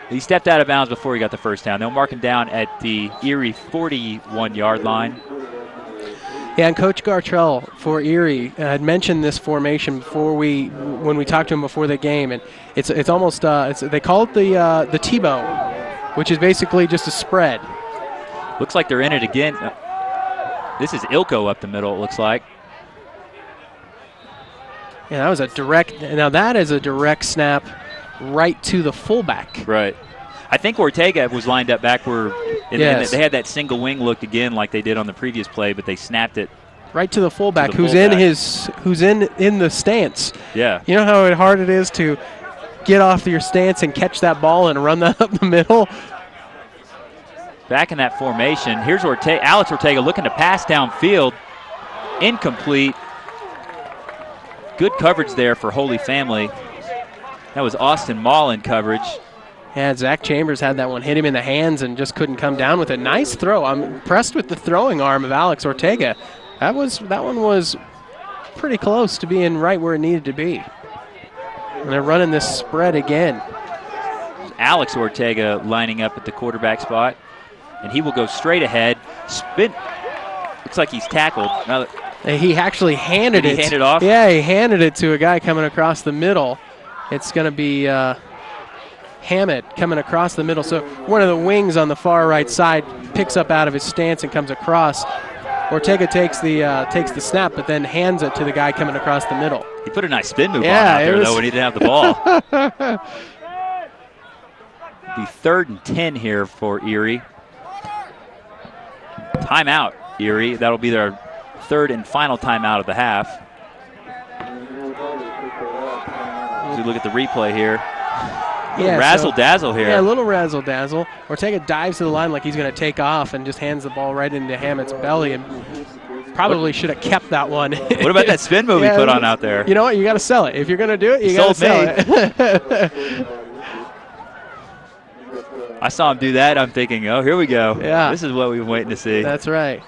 He stepped out of bounds before he got the first down. They'll mark him down at the Erie 41-yard line. Yeah, and Coach Gartrell for Erie had mentioned this formation when we talked to him before the game, and it's almost they call it the T-bone, which is basically just a spread. Looks like they're in it again. This is Ilko up the middle, it looks like. Yeah, that was a direct. Now that is a direct snap right to the fullback. Right. I think Ortega was lined up backward. Yes. They had that single wing looked again like they did on the previous play, but they snapped it right to the fullback, who's in the stance. Yeah. You know how hard it is to get off your stance and catch that ball and run that up the middle? Back in that formation, here's Alex Ortega looking to pass downfield. Incomplete. Good coverage there for Holy Family. That was Austin Mall in coverage. Yeah, Zach Chambers had that one hit him in the hands and just couldn't come down with it. Nice throw. I'm impressed with the throwing arm of Alex Ortega. That one was pretty close to being right where it needed to be. And they're running this spread again. Alex Ortega lining up at the quarterback spot, and he will go straight ahead. Spin. Looks like he's tackled. He actually handed it. Did he hand it off? Yeah, he handed it to a guy coming across the middle. It's going to be Hammett coming across the middle. So one of the wings on the far right side picks up out of his stance and comes across. Ortega takes the snap, but then hands it to the guy coming across the middle. He put a nice spin move on out there, though, when he didn't have the ball. The 3rd and 10 here for Erie. Timeout, Erie. That'll be their 3rd and final timeout of the half. As we look at the replay here. Yeah, razzle-dazzle here. Yeah, a little razzle-dazzle. Ortega dives to the line like he's going to take off and just hands the ball right into Hammett's belly, and probably should have kept that one. What about that spin move he put on out there? You know what? You got to sell it. If you're going to do it, you got to sell it. I saw him do that. I'm thinking, oh, here we go. Yeah. This is what we've been waiting to see. That's right.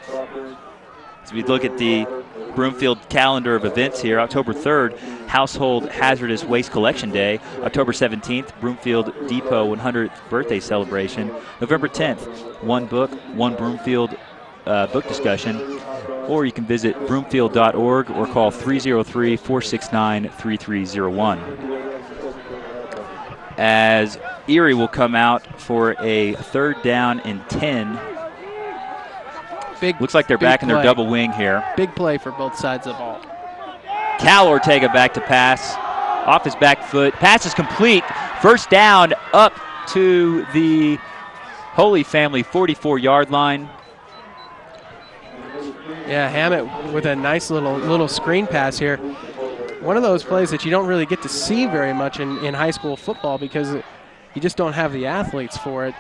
As we look at the Broomfield calendar of events here, October 3rd, Household Hazardous Waste Collection Day. October 17th, Broomfield Depot 100th birthday celebration. November 10th, One Book, One Broomfield book discussion. Or you can visit broomfield.org or call 303-469-3301. As Erie will come out for a 3rd down and 10. Looks like they're back in their double wing here. Big play for both sides of the ball. Cal Ortega back to pass. Off his back foot. Pass is complete. First down up to the Holy Family 44-yard line. Yeah, Hammett with a nice little screen pass here. One of those plays that you don't really get to see very much in high school football because you just don't have the athletes for it.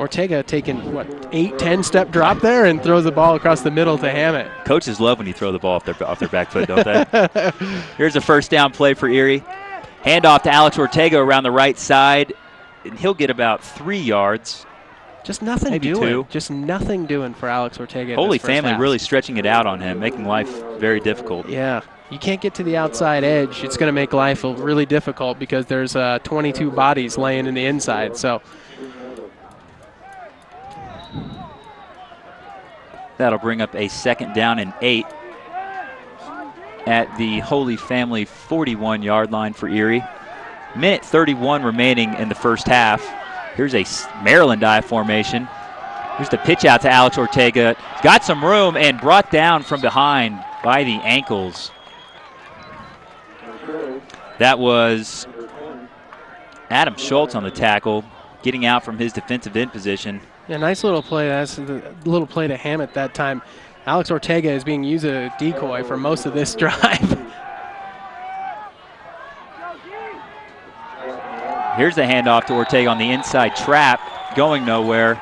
Ortega taking, 8-10 step drop there and throws the ball across the middle to Hammett. Coaches love when you throw the ball off their back foot, don't they? Here's a first down play for Erie. Handoff to Alex Ortega around the right side, and he'll get about 3 yards. Just nothing maybe doing. 2. Just nothing doing for Alex Ortega. Holy Family really stretching it out on him, making life very difficult. Yeah. You can't get to the outside edge. It's going to make life really difficult because there's 22 bodies laying in the inside. So that'll bring up a 2nd down and 8 at the Holy Family 41-yard line for Erie. Minute 31 remaining in the first half. Here's a Maryland I formation. Here's the pitch out to Alex Ortega. Got some room and brought down from behind by the ankles. That was Adam Schultz on the tackle, getting out from his defensive end position. Yeah, nice little play. That's the little play to Hammett that time. Alex Ortega is being used as a decoy for most of this drive. Here's the handoff to Ortega on the inside trap, going nowhere.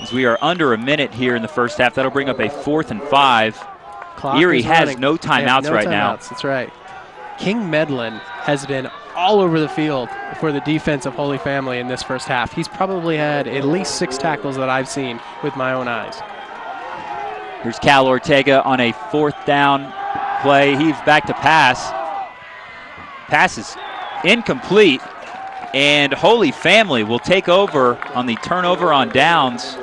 As we are under a minute here in the first half, that'll bring up a 4th and 5. Erie has no timeouts right now. That's right. King Medlin has been all over the field for the defense of Holy Family in this first half. He's probably had at least 6 tackles that I've seen with my own eyes. Here's Cal Ortega on a 4th down play. He's back to pass. Pass is incomplete, and Holy Family will take over on the turnover on downs.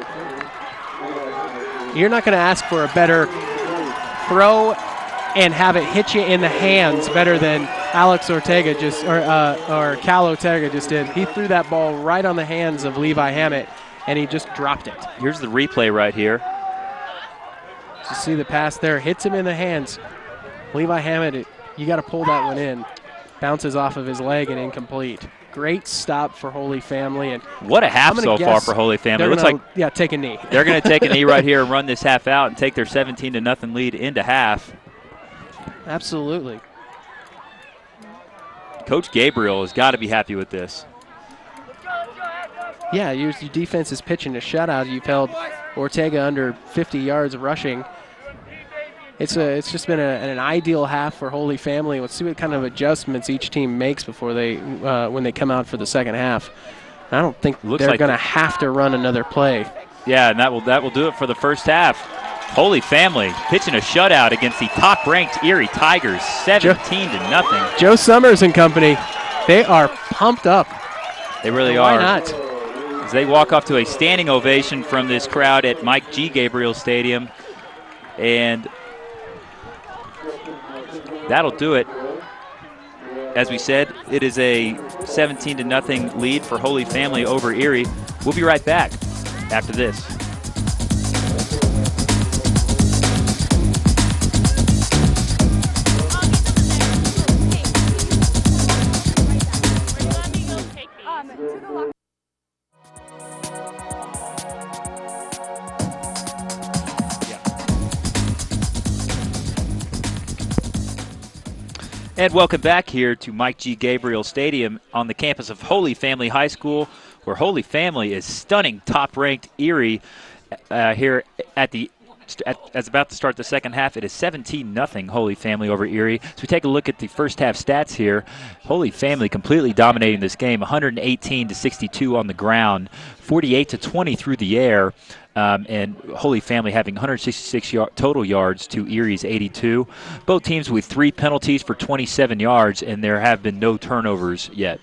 You're not going to ask for a better throw and have it hit you in the hands better than Alex Ortega or Cal Ortega just did. He threw that ball right on the hands of Levi Hammett, and he just dropped it. Here's the replay right here. You see the pass there, hits him in the hands. Levi Hammett, you got to pull that one in. Bounces off of his leg and incomplete. Great stop for Holy Family. And what a half so far for Holy Family. It looks like take a knee. They're going to take a knee right here and run this half out and take their 17-0 lead into half. Absolutely. Coach Gabriel has got to be happy with this. Yeah, your defense is pitching a shutout. You've held Ortega under 50 yards rushing. It's just been an ideal half for Holy Family. Let's see what kind of adjustments each team makes before they when they come out for the second half. I don't think they're going to have to run another play. Yeah, and that will do it for the first half. Holy Family pitching a shutout against the top-ranked Erie Tigers, 17-0. Joe Summers and company, they are pumped up. They really are. Why not? As they walk off to a standing ovation from this crowd at Mike G. Gabriel Stadium, and that'll do it. As we said, it is a 17-0 lead for Holy Family over Erie. We'll be right back after this. And welcome back here to Mike G. Gabriel Stadium on the campus of Holy Family High School, where Holy Family is stunning top-ranked Erie here as about to start the second half. It is 17-0 Holy Family over Erie. So we take a look at the first half stats here. Holy Family completely dominating this game, 118-62 on the ground, 48-20 through the air. And Holy Family having 166 total yards to Erie's 82. Both teams with 3 penalties for 27 yards, and there have been no turnovers yet.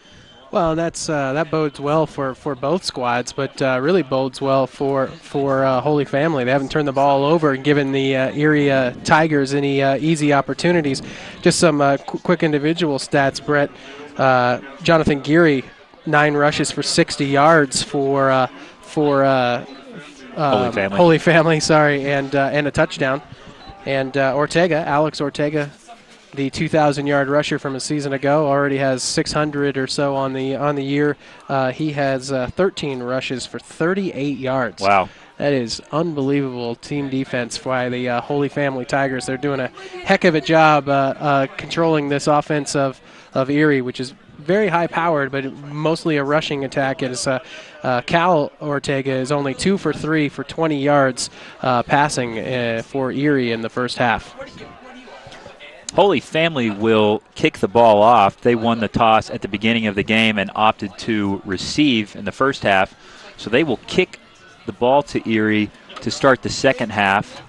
Well, that bodes well for both squads, but really bodes well for Holy Family. They haven't turned the ball over and given the Erie Tigers any easy opportunities. Just some quick individual stats, Brett. Jonathan Geary, 9 rushes for 60 yards for Holy Family, and a touchdown. And Alex Ortega, the 2,000-yard rusher from a season ago, already has 600 or so on the year. He has 13 rushes for 38 yards. Wow. That is unbelievable team defense by the Holy Family Tigers. They're doing a heck of a job controlling this offense of Erie, which has very high-powered, but mostly a rushing attack. As Cal Ortega is only 2 for 3 for 20 yards passing for Erie in the first half. Holy Family will kick the ball off. They won the toss at the beginning of the game and opted to receive in the first half. So they will kick the ball to Erie to start the second half.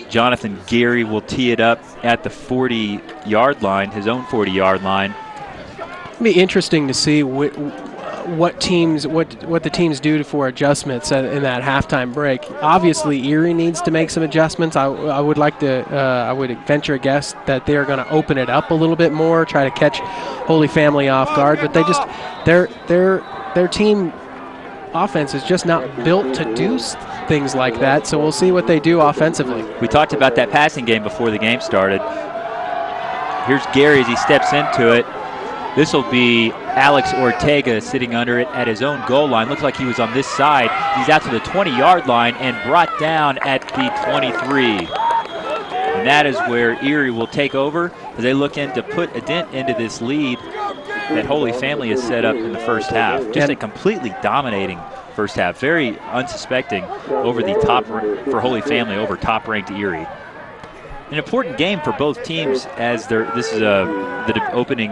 Jonathan Gary will tee it up at the 40-yard line, his own 40-yard line. It'll be interesting to see what the teams do for adjustments in that halftime break. Obviously, Erie needs to make some adjustments. I would venture a guess that they're going to open it up a little bit more, try to catch Holy Family off guard. But they just their team offense is just not built to do things like that. So we'll see what they do offensively. We talked about that passing game before the game started. Here's Gary as he steps into it. This will be Alex Ortega sitting under it at his own goal line. Looks like he was on this side. He's out to the 20-yard line and brought down at the 23. And that is where Erie will take over as they look in to put a dent into this lead that Holy Family has set up in the first half. Just a completely dominating first half. Very unsuspecting over the top for Holy Family over top-ranked Erie. An important game for both teams as this is the opening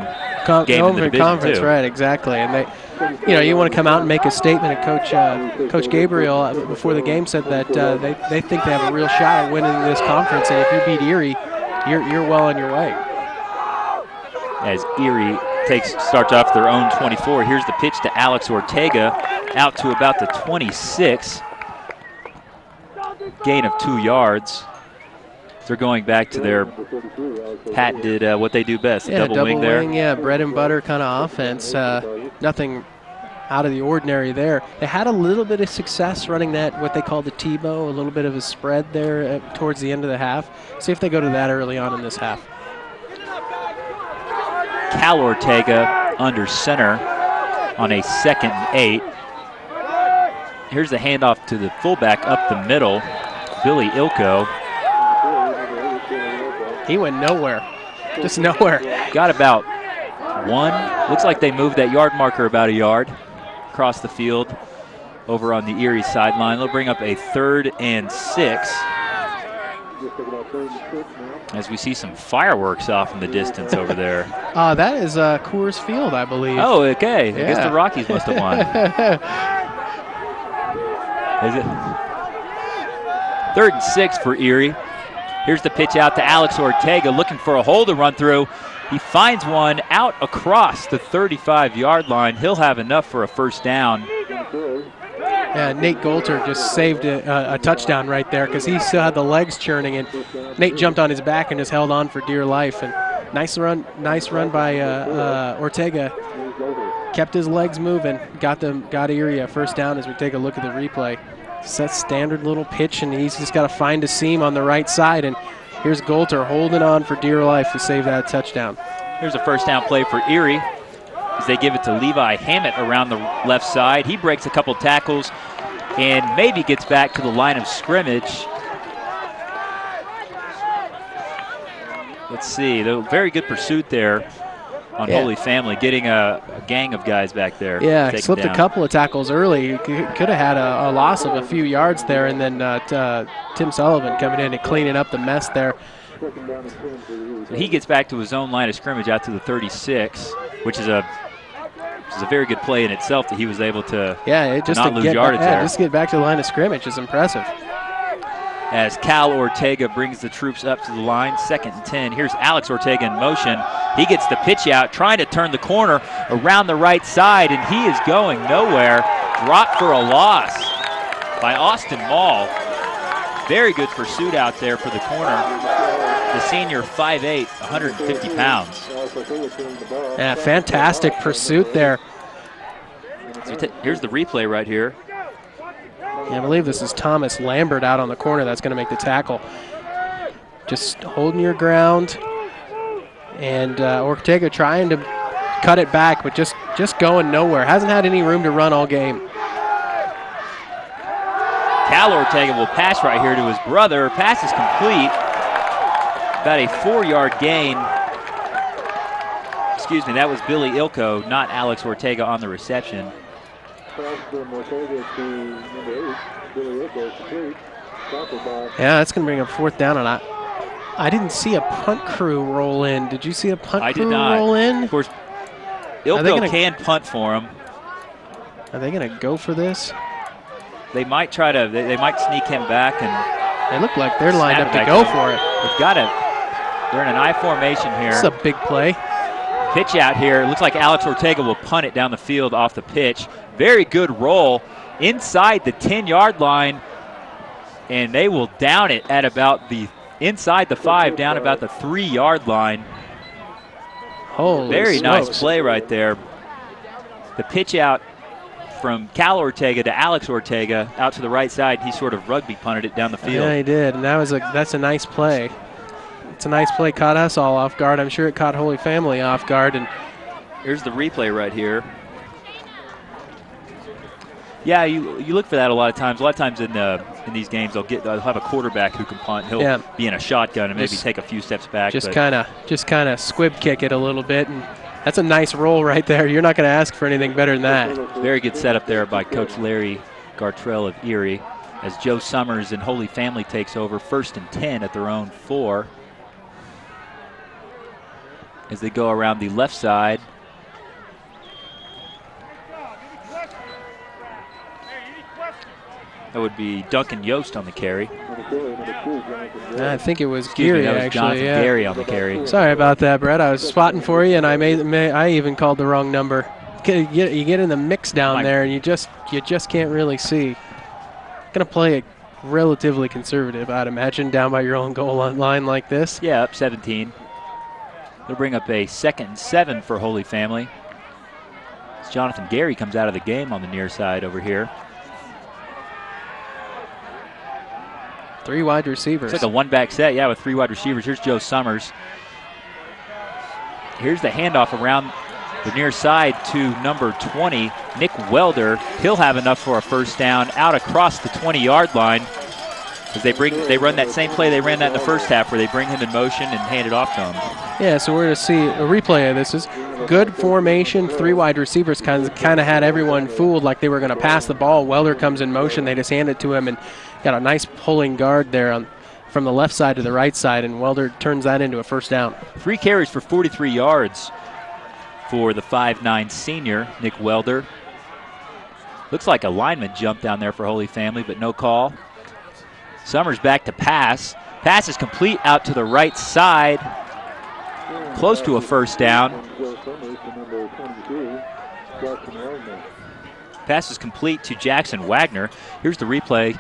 game in the division conference, too. Right, exactly. And you want to come out and make a statement. And Coach Gabriel before the game said that they think they have a real shot at winning this conference. And if you beat Erie, you're well on your way. As Erie starts off their own 24. Here's the pitch to Alex Ortega out to about the 26. Gain of 2 yards. They're going back to their patented what they do best, the double wing there. Yeah, bread and butter kind of offense. Nothing out of the ordinary there. They had a little bit of success running that, what they call the Tebow, a little bit of a spread there towards the end of the half. See if they go to that early on in this half. Cal Ortega under center on a 2nd and 8. Here's the handoff to the fullback up the middle, Billy Ilko. He went nowhere, just nowhere. Got about 1. Looks like they moved that yard marker about a yard across the field over on the Erie sideline. They'll bring up a 3rd and 6 as we see some fireworks off in the distance over there. That is Coors Field, I believe. Oh, okay. Yeah. I guess the Rockies must have won. Is it 3rd and 6 for Erie? Here's the pitch out to Alex Ortega looking for a hole to run through. He finds one out across the 35-yard line. He'll have enough for a first down. Yeah, Nate Golter just saved a touchdown right there because he still had the legs churning, and Nate jumped on his back and just held on for dear life. And nice run by Ortega. Kept his legs moving, got Erie a first down as we take a look at the replay. It's that standard little pitch, and he's just got to find a seam on the right side. And here's Golter holding on for dear life to save that touchdown. Here's a first down play for Erie as they give it to Levi Hammett around the left side. He breaks a couple tackles and maybe gets back to the line of scrimmage. Let's see, the very good pursuit there on Holy Family, getting a gang of guys back there. Yeah, slipped a couple of tackles early. Could have had a loss of a few yards there, and then Tim Sullivan coming in and cleaning up the mess there. So he gets back to his own line of scrimmage out to the 36, which is a very good play in itself that he was able to not lose yardage there. Just get back to the line of scrimmage is impressive. As Cal Ortega brings the troops up to the line, 2nd and 10. Here's Alex Ortega in motion. He gets the pitch out, trying to turn the corner around the right side, and he is going nowhere. Dropped for a loss by Austin Mall. Very good pursuit out there for the corner. The senior, 5'8", 150 pounds. Yeah, fantastic pursuit there. So here's the replay right here. Yeah, I believe this is Thomas Lambert out on the corner that's going to make the tackle. Just holding your ground. And Ortega trying to cut it back, but just going nowhere. Hasn't had any room to run all game. Cal Ortega will pass right here to his brother. Pass is complete. About a 4-yard gain. excuse me, that was Billy Ilko, not Alex Ortega on the reception. Yeah, that's going to bring up 4th down, and I didn't see a punt crew roll in. Did you see a punt crew roll in? Of course, Ilko can punt for him. Are they going to go for this? They might try to. They might sneak him back, and they look like they're lined up to go for it. They've got it. They're in an I formation here. This is a big play. Pitch out here. It looks like Alex Ortega will punt it down the field off the pitch. Very good roll inside the 10-yard line, and they will down it at about the inside the 5, down about the 3-yard line. Holy Very smokes. nice play right there. The pitch out from Cal Ortega to Alex Ortega out to the right side. He sort of rugby punted it down the field. Yeah, he did, and that's a nice play. It's a nice play. Caught us all off guard. I'm sure it caught Holy Family off guard. And here's the replay right here. Yeah, you look for that a lot of times. A lot of times in these games, they'll have a quarterback who can punt. He'll be in a shotgun and maybe take a few steps back. Just kind of squib kick it a little bit, and that's a nice roll right there. You're not going to ask for anything better than that. Very good setup there by Coach Larry Gartrell of Erie as Joe Summers and Holy Family takes over 1st and 10 at their own 4. As they go around the left side. That would be Duncan Yost on the carry. I think it was Geary, that was actually. Jonathan Gary on the carry. Sorry about that, Brett. I was spotting for you, and I even called the wrong number. You get in the mix down there, and you just can't really see. Gonna play it relatively conservative, I'd imagine, down by your own goal line like this. Yeah, up 17. They'll bring up a 2nd and 7 for Holy Family. As Jonathan Gary comes out of the game on the near side over here. 3 wide receivers. It's like a one-back set, yeah, with 3 wide receivers. Here's Joe Summers. Here's the handoff around the near side to number 20, Nick Welder. He'll have enough for a 1st down out across the 20-yard line. As they run that same play they ran that in the first half, where they bring him in motion and hand it off to him. Yeah, so we're going to see a replay of this. Is good formation, 3 wide receivers kind of had everyone fooled like they were going to pass the ball. Welder comes in motion, they just hand it to him, and got a nice pulling guard there from the left side to the right side, and Welder turns that into a 1st down. 3 carries for 43 yards for the 5'9" senior, Nick Welder. Looks like a lineman jumped down there for Holy Family, but no call. Summers back to pass. Pass is complete out to the right side. Close to a 1st down. Pass is complete to Jackson Wagner. Here's the replay.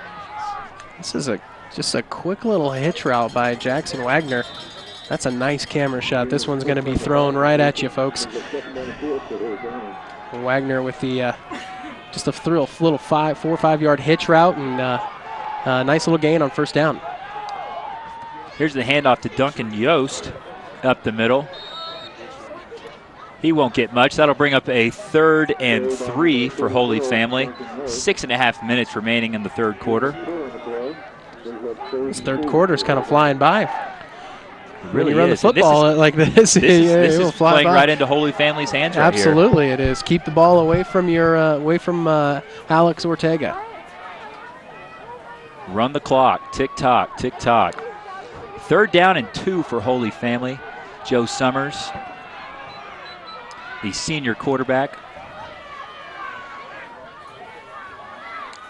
This is just a quick little hitch route by Jackson Wagner. That's a nice camera shot. This one's going to be thrown right at you, folks. Wagner with the just a little 4 or 5 yard hitch route, and nice little gain on 1st down. Here's the handoff to Duncan Yost up the middle. He won't get much. That'll bring up a 3rd and 3 for Holy Family. 6.5 minutes remaining in the 3rd quarter. This 3rd quarter is kind of flying by. Really when you run the football like this, this is playing right into Holy Family's hands right here. Absolutely, it is. Keep the ball away from Alex Ortega. Run the clock. Tick-tock, tick-tock. 3rd down and 2 for Holy Family. Joe Summers, the senior quarterback.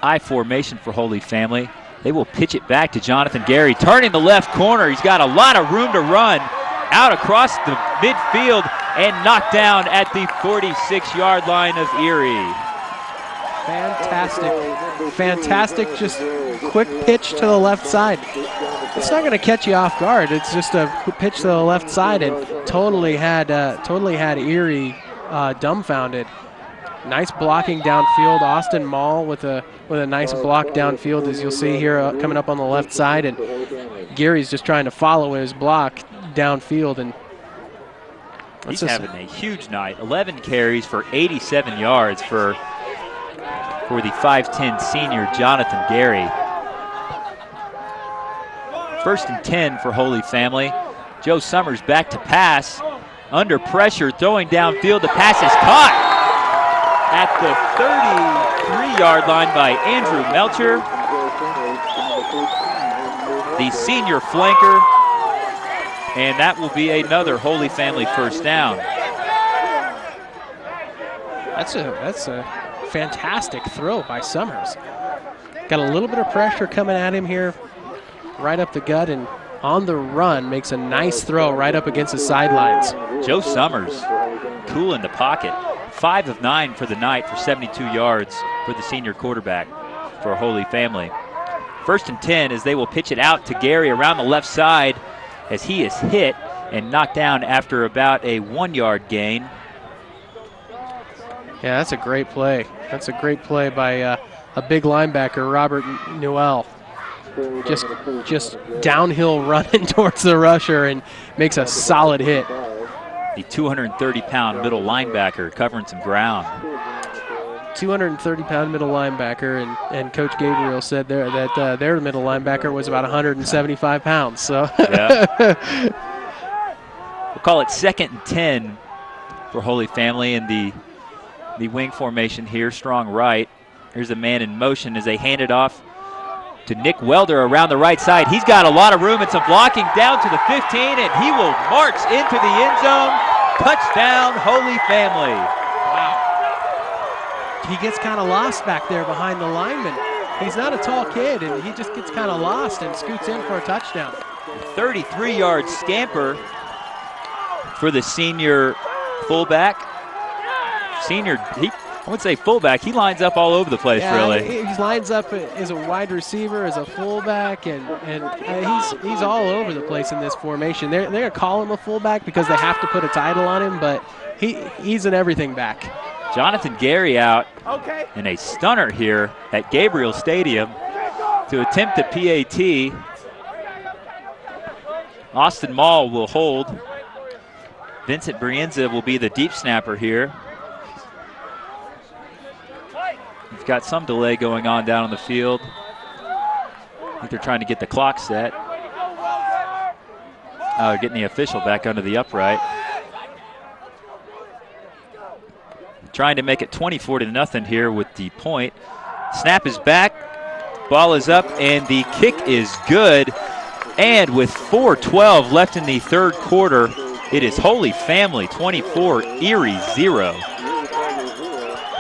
I formation for Holy Family. They will pitch it back to Jonathan Gary, turning the left corner. He's got a lot of room to run out across the midfield and knocked down at the 46-yard line of Erie. Fantastic, just quick pitch to the left side. It's not going to catch you off guard. It's just a pitch to the left side, and totally had Erie dumbfounded. Nice blocking downfield. Austin Mall with a nice block downfield, as you'll see here coming up on the left side, and Gary's just trying to follow his block downfield, and he's having a huge night. 11 carries for 87 yards for the 5'10" senior Jonathan Gary. 1st and 10 for Holy Family. Joe Summers back to pass. under pressure, throwing downfield. The pass is caught at the 33-yard line by Andrew Melcher, the senior flanker, and that will be another Holy Family first down. That's a fantastic throw by Summers. Got a little bit of pressure coming at him here, right up the gut, and on the run makes a nice throw right up against the sidelines. Joe Summers, cool in the pocket. 5 of 9 for the night for 72 yards for the senior quarterback for Holy Family. 1st and 10 as they will pitch it out to Gary around the left side as he is hit and knocked down after about a 1-yard gain. Yeah, that's a great play. That's a great play by a big linebacker, Robert Newell. Just downhill running towards the rusher and makes a solid hit. The 230-pound middle linebacker covering some ground. 230-pound middle linebacker, and Coach Gabriel said there that their middle linebacker was about 175 pounds. So yeah. We'll call it 2nd and 10 for Holy Family in the wing formation here, strong right. Here's a man in motion as they hand it off to Nick Welder around the right side. He's got a lot of room and some blocking down to the 15, and he will march into the end zone. Touchdown, Holy Family. Wow. He gets kind of lost back there behind the lineman. He's not a tall kid, and he just gets kind of lost and scoots in for a touchdown. 33-yard scamper for the senior fullback. I would say fullback. He lines up all over the place, really. He lines up as a wide receiver, as a fullback, and he's all over the place in this formation. They're going to call him a fullback because they have to put a title on him, but he's an everything back. Jonathan Gary out in a stunner here at Gabriel Stadium to attempt the PAT. Austin Mall will hold. Vincent Brienza will be the deep snapper here. He's got some delay going on down on the field. I think they're trying to get the clock set. Getting the official back under the upright. Trying to make it 24-0 here with the point. Snap is back. Ball is up, and the kick is good. And with 4:12 left in the third quarter, it is Holy Family 24, Erie 0.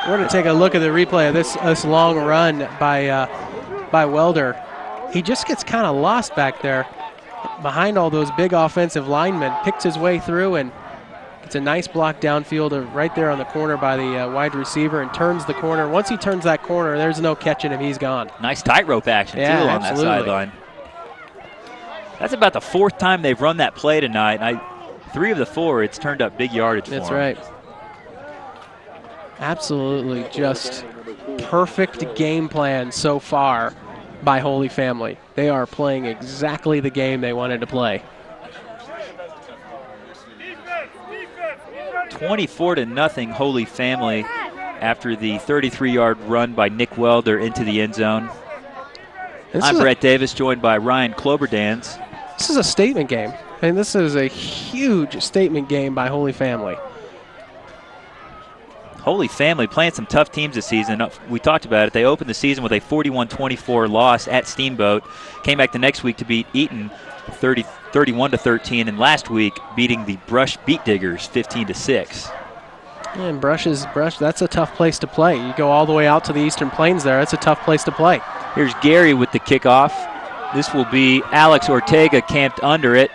We're going to take a look at the replay of this long run by Welder. He just gets kind of lost back there behind all those big offensive linemen, picks his way through, and gets a nice block downfield right there on the corner by the wide receiver and turns the corner. Once he turns that corner, there's no catching him. He's gone. Nice tightrope action, too, on that sideline. That's about the 4th time they've run that play tonight. 3 of the 4, it's turned up big yardage for them. That's right. Absolutely just perfect game plan so far by Holy Family. They are playing exactly the game they wanted to play. 24-0 Holy Family after the 33-yard run by Nick Welder into the end zone. I'm Brett Davis, joined by Ryan Kloberdans. This is a statement game. And this is a huge statement game by Holy Family. Holy Family playing some tough teams this season. We talked about it. They opened the season with a 41-24 loss at Steamboat. Came back the next week to beat Eaton 31-13, and last week beating the Brush Beat Diggers 15-6. And Brush, that's a tough place to play. You go all the way out to the Eastern Plains there. That's a tough place to play. Here's Gary with the kickoff. This will be Alex Ortega camped under it.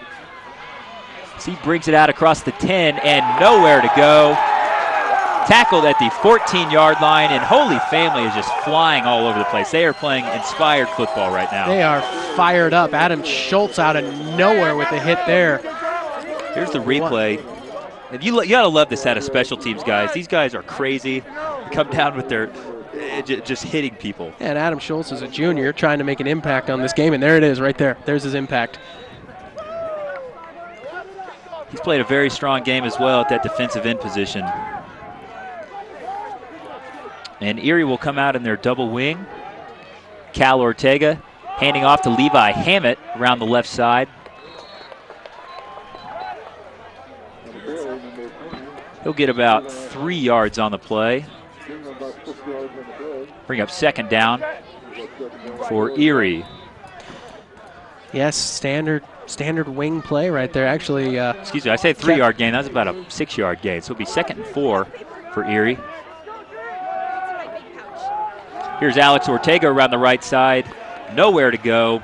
He brings it out across the 10 and nowhere to go. Tackled at the 14-yard line, and Holy Family is just flying all over the place. They are playing inspired football right now. They are fired up. Adam Schultz out of nowhere with the hit there. Here's the replay. You got to love this out of special teams guys. These guys are crazy. They come down with their just hitting people. And Adam Schultz is a junior trying to make an impact on this game, and there it is right there. There's his impact. He's played a very strong game as well at that defensive end position. And Erie will come out in their double wing. Cal Ortega handing off to Levi Hammett around the left side. He'll get about 3 yards on the play. Bring up second down for Erie. Yes, standard wing play right there. Actually, excuse me, I said 3-yard gain. That's about a 6-yard gain. So it'll be 2nd and 4 for Erie. Here's Alex Ortega around the right side. Nowhere to go.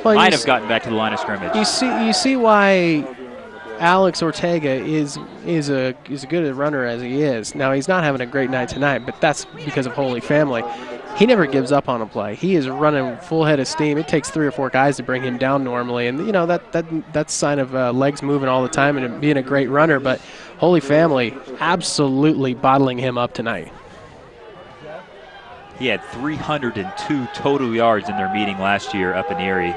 Well, might have gotten back to the line of scrimmage. You see why Alex Ortega is as good a runner as he is. Now, he's not having a great night tonight, but that's because of Holy Family. He never gives up on a play. He is running full head of steam. It takes 3 or 4 guys to bring him down normally, and that's a sign of legs moving all the time and being a great runner. But Holy Family absolutely bottling him up tonight. He had 302 total yards in their meeting last year up in Erie.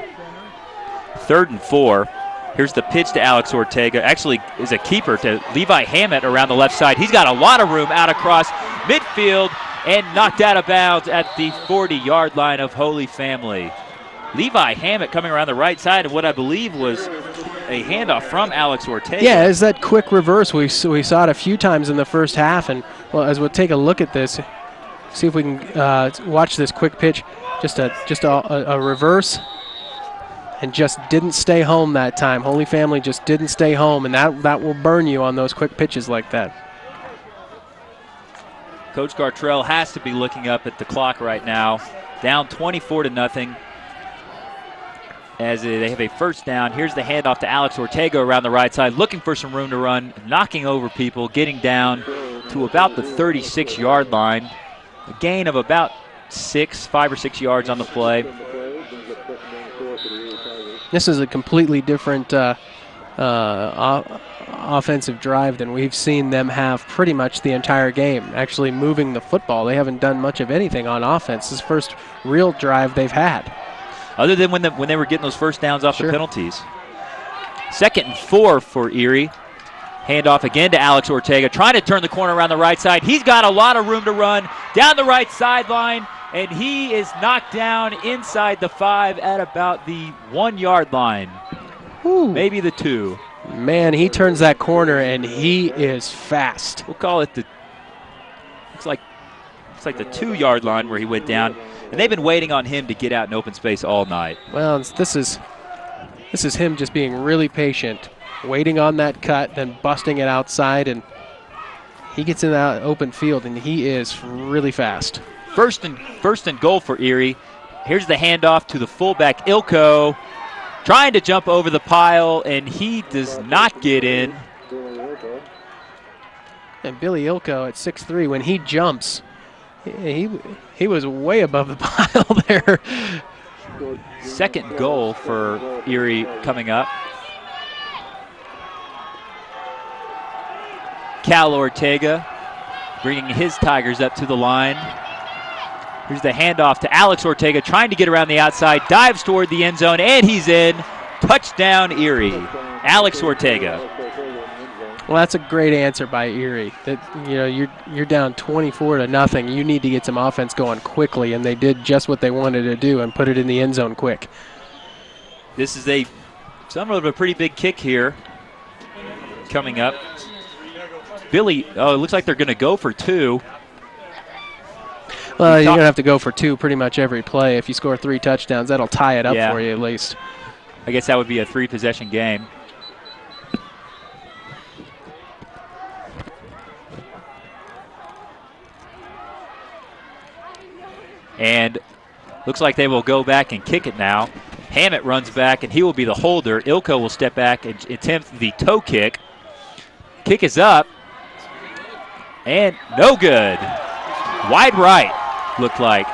3rd and 4. Here's the pitch to Alex Ortega. Actually is a keeper to Levi Hammett around the left side. He's got a lot of room out across midfield and knocked out of bounds at the 40-yard line of Holy Family. Levi Hammett coming around the right side of what I believe was a handoff from Alex Ortega. Yeah, it's that quick reverse. We saw it a few times in the first half, and well, as we'll take a look at this, see if we can watch this quick pitch. Just a reverse. And just didn't stay home that time. Holy Family just didn't stay home, and that will burn you on those quick pitches like that. Coach Gartrell has to be looking up at the clock right now. Down 24-0 as they have a first down. Here's the handoff to Alex Ortega around the right side, looking for some room to run, knocking over people, getting down to about the 36-yard line. A gain of about 5 or 6 yards on the play. This is a completely different offensive drive than we've seen them have pretty much the entire game. Actually moving the football. They haven't done much of anything on offense. This is the first real drive they've had. Other than when they were getting those first downs off the penalties. 2nd and 4 for Erie. Handoff again to Alex Ortega, trying to turn the corner around the right side. He's got a lot of room to run down the right sideline, and he is knocked down inside the 5 at about the 1-yard line. Ooh. Maybe the 2. Man, he turns that corner, and he is fast. We'll call it it's like the 2-yard line where he went down, and they've been waiting on him to get out in open space all night. Well, this is him just being really patient, waiting on that cut, then busting it outside, and he gets in that open field, and he is really fast. First and goal for Erie. Here's the handoff to the fullback, Ilko, trying to jump over the pile, and he does not get in. And Billy Ilko at 6'3", when he jumps, he was way above the pile there. 2nd goal for Erie coming up. Cal Ortega bringing his Tigers up to the line. Here's the handoff to Alex Ortega, trying to get around the outside, dives toward the end zone, and he's in. Touchdown, Erie. Alex Ortega. Well, that's a great answer by Erie. That you're down 24-0. You need to get some offense going quickly, and they did just what they wanted to do and put it in the end zone quick. This is somewhat of a pretty big kick here coming up. Billy, it looks like they're going to go for 2. Well, you're going to have to go for 2 pretty much every play. If you score 3 touchdowns, that'll tie it up for you at least. I guess that would be a 3-possession game. And looks like they will go back and kick it now. Hammett runs back, and he will be the holder. Ilko will step back and attempt the toe kick. Kick is up. And no good. Wide right, looked like.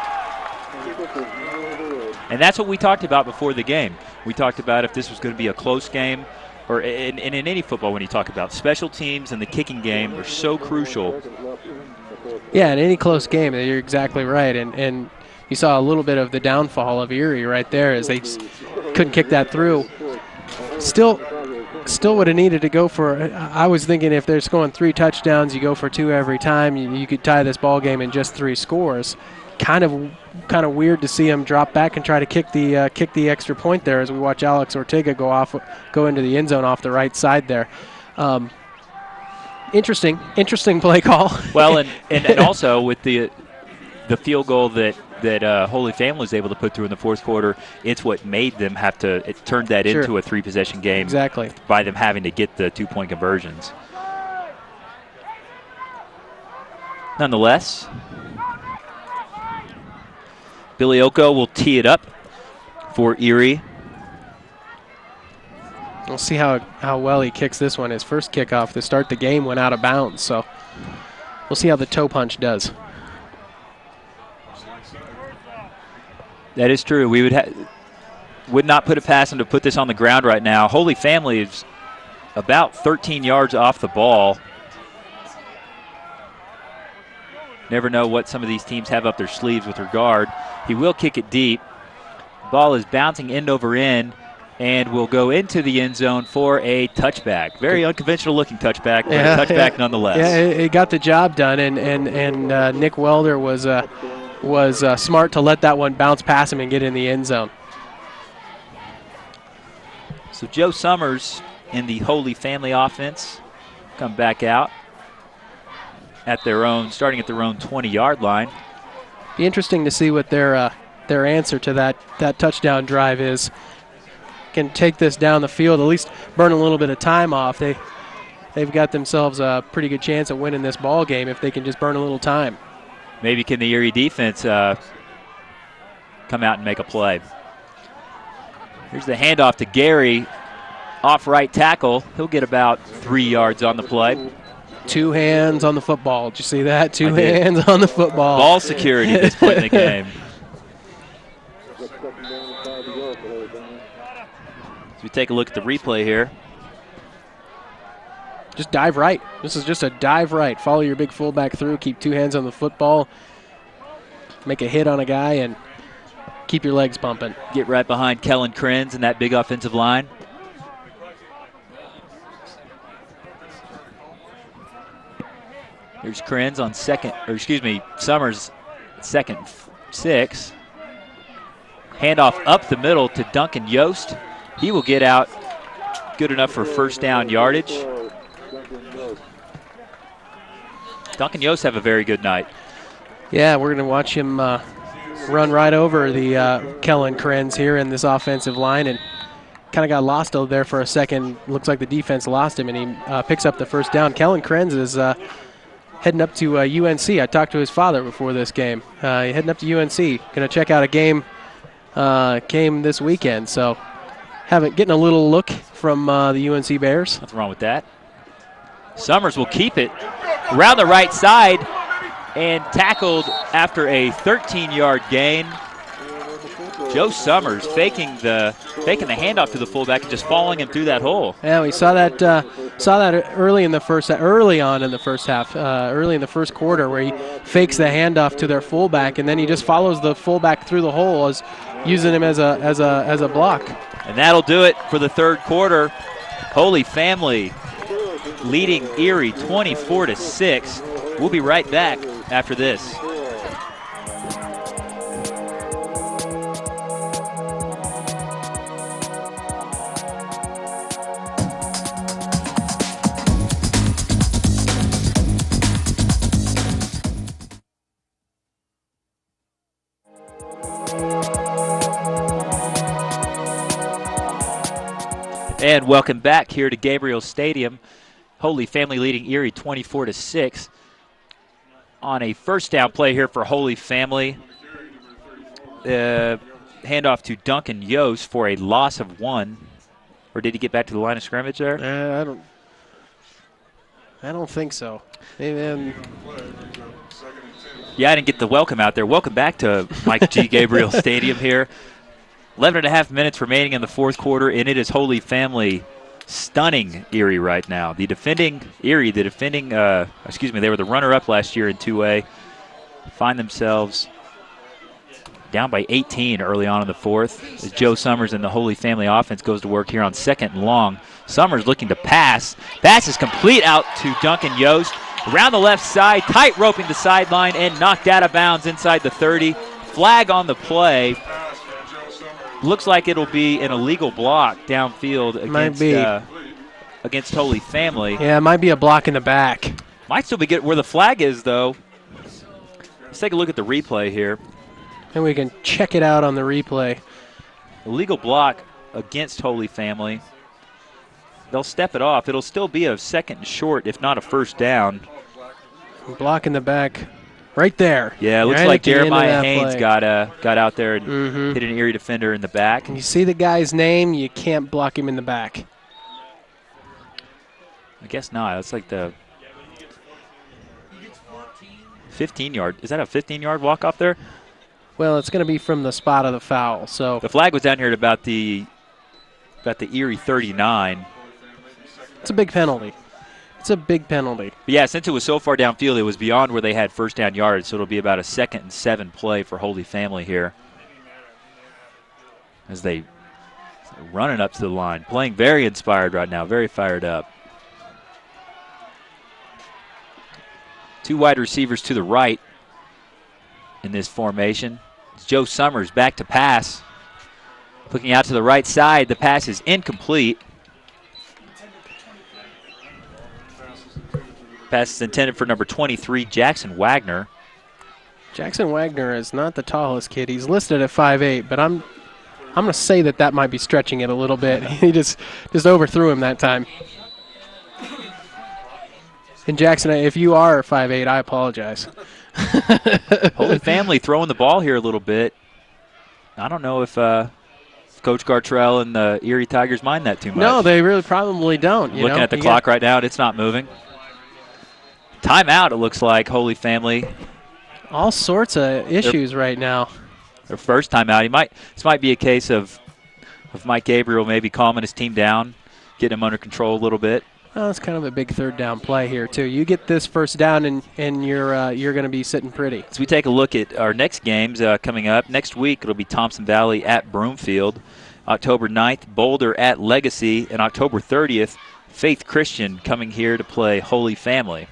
And that's what we talked about before the game. We talked about if this was going to be a close game, or in any football, when you talk about special teams and the kicking game are so crucial. Yeah, in any close game, you're exactly right. And you saw a little bit of the downfall of Erie right there as they just couldn't kick that through. Still would have needed to go for, I was thinking if they're scoring 3 touchdowns, you go for 2 every time, you could tie this ball game in just 3 scores. Kind of weird to see him drop back and try to kick the extra point there as we watch Alex Ortega go into the end zone off the right side there. Interesting play call. Well, and also with the field goal that Holy Family was able to put through in the fourth quarter, it's what made them have to. It turned that Sure. into a 3-possession game. Exactly. By them having to get the 2-point conversions. Nonetheless, Billy Oko will tee it up for Erie. We'll see how well he kicks this one. His first kickoff to start the game went out of bounds, so we'll see how the toe punch does. That is true. We would not put it past him to put this on the ground right now. Holy Family is about 13 yards off the ball. Never know what some of these teams have up their sleeves with regard. He will kick it deep. Ball is bouncing end over end and will go into the end zone for a touchback. Very unconventional looking touchback, but a touchback nonetheless. Yeah, it got the job done, and Nick Welder was smart to let that one bounce past him and get in the end zone. So Joe Summers in the Holy Family offense come back out starting at their own 20-yard line. Be interesting to see what their answer to that touchdown drive is. Can take this down the field, at least burn a little bit of time off. They've got themselves a pretty good chance of winning this ball game if they can just burn a little time. Maybe can the Erie defense come out and make a play. Here's the handoff to Gary, off right tackle. He'll get about 3 yards on the play. 2 hands on the football. Did you see that? 2 hands on the football. Ball security at this point in the game. As we take a look at the replay here. Just dive right. This is just a dive right. Follow your big fullback through. Keep 2 hands on the football. Make a hit on a guy and keep your legs pumping. Get right behind Kellen Krenz and that big offensive line. Here's Krenz on Summers, 2nd 6. Handoff up the middle to Duncan Yost. He will get out good enough for first down yardage. Duncan Yost have a very good night. Yeah, we're going to watch him run right over the Kellen Krenz here in this offensive line, and kind of got lost over there for a second. Looks like the defense lost him, and he picks up the first down. Kellen Krenz is heading up to UNC. I talked to his father before this game. Heading up to UNC. Going to check out a game this weekend. So getting a little look from the UNC Bears. Nothing wrong with that. Summers will keep it around the right side and tackled after a 13-yard gain. Joe Summers faking the handoff to the fullback and just following him through that hole. Yeah, we saw that early in the first half, early in the first quarter, where he fakes the handoff to their fullback, and then he just follows the fullback through the hole, as using him as a block. And that'll do it for the third quarter. Holy Family leading Erie 24-6. We'll be right back after this. And welcome back here to Gabriel Stadium. Holy Family leading Erie 24-6 on a first down play here for Holy Family. Handoff to Duncan Yost for a loss of 1. Or did he get back to the line of scrimmage there? I don't think so. Maybe, yeah, I didn't get the welcome out there. Welcome back to Mike G. Gabriel Stadium here. 11 and a half minutes remaining in the fourth quarter, and it is Holy Family stunning Erie right now. They were the runner-up last year in 2A. Find themselves down by 18 early on in the fourth as Joe Summers and the Holy Family offense goes to work here on 2nd and long. Summers looking to pass. Pass is complete out to Duncan Yost. Around the left side, tight roping the sideline and knocked out of bounds inside the 30. Flag on the play. Looks like it'll be an illegal block downfield against against Holy Family. Yeah, it might be a block in the back. Might still be good where the flag is, though. Let's take a look at the replay here. And we can check it out on the replay. Illegal block against Holy Family. They'll step it off. It'll still be a second and short, if not a first down. Block in the back. Right there. Yeah, it looks right like Jeremiah Haynes play. got out there and hit an Erie defender in the back. And you see the guy's name, you can't block him in the back. I guess not. That's like the 15-yard. Is that a 15-yard walk-off there? Well, it's going to be from the spot of the foul. So the flag was down here at about the Erie 39. It's a big penalty. It's a big penalty. But yeah, since it was so far downfield, it was beyond where they had first down yards, so it'll be about a 2nd and 7 play for Holy Family here. As they running up to the line, playing very inspired right now, very fired up. 2 wide receivers to the right in this formation. It's Joe Summers back to pass. Looking out to the right side, the pass is incomplete. Pass is intended for number 23, Jackson Wagner. Jackson Wagner is not the tallest kid. He's listed at 5'8", but I'm going to say that might be stretching it a little bit. He just overthrew him that time. And Jackson, if you are 5'8", I apologize. Holy Family throwing the ball here a little bit. I don't know if Coach Gartrell and the Erie Tigers mind that too much. No, they really probably don't. Looking at the clock right now, and it's not moving. Timeout, it looks like, Holy Family. All sorts of issues right now. Their first timeout. This might be a case of Mike Gabriel maybe calming his team down, getting him under control a little bit. Well, it's kind of a big third down play here, too. You get this first down, and you're going to be sitting pretty. As we take a look at our next games coming up, next week it'll be Thompson Valley at Broomfield. October 9th, Boulder at Legacy. And October 30th, Faith Christian coming here to play Holy Family.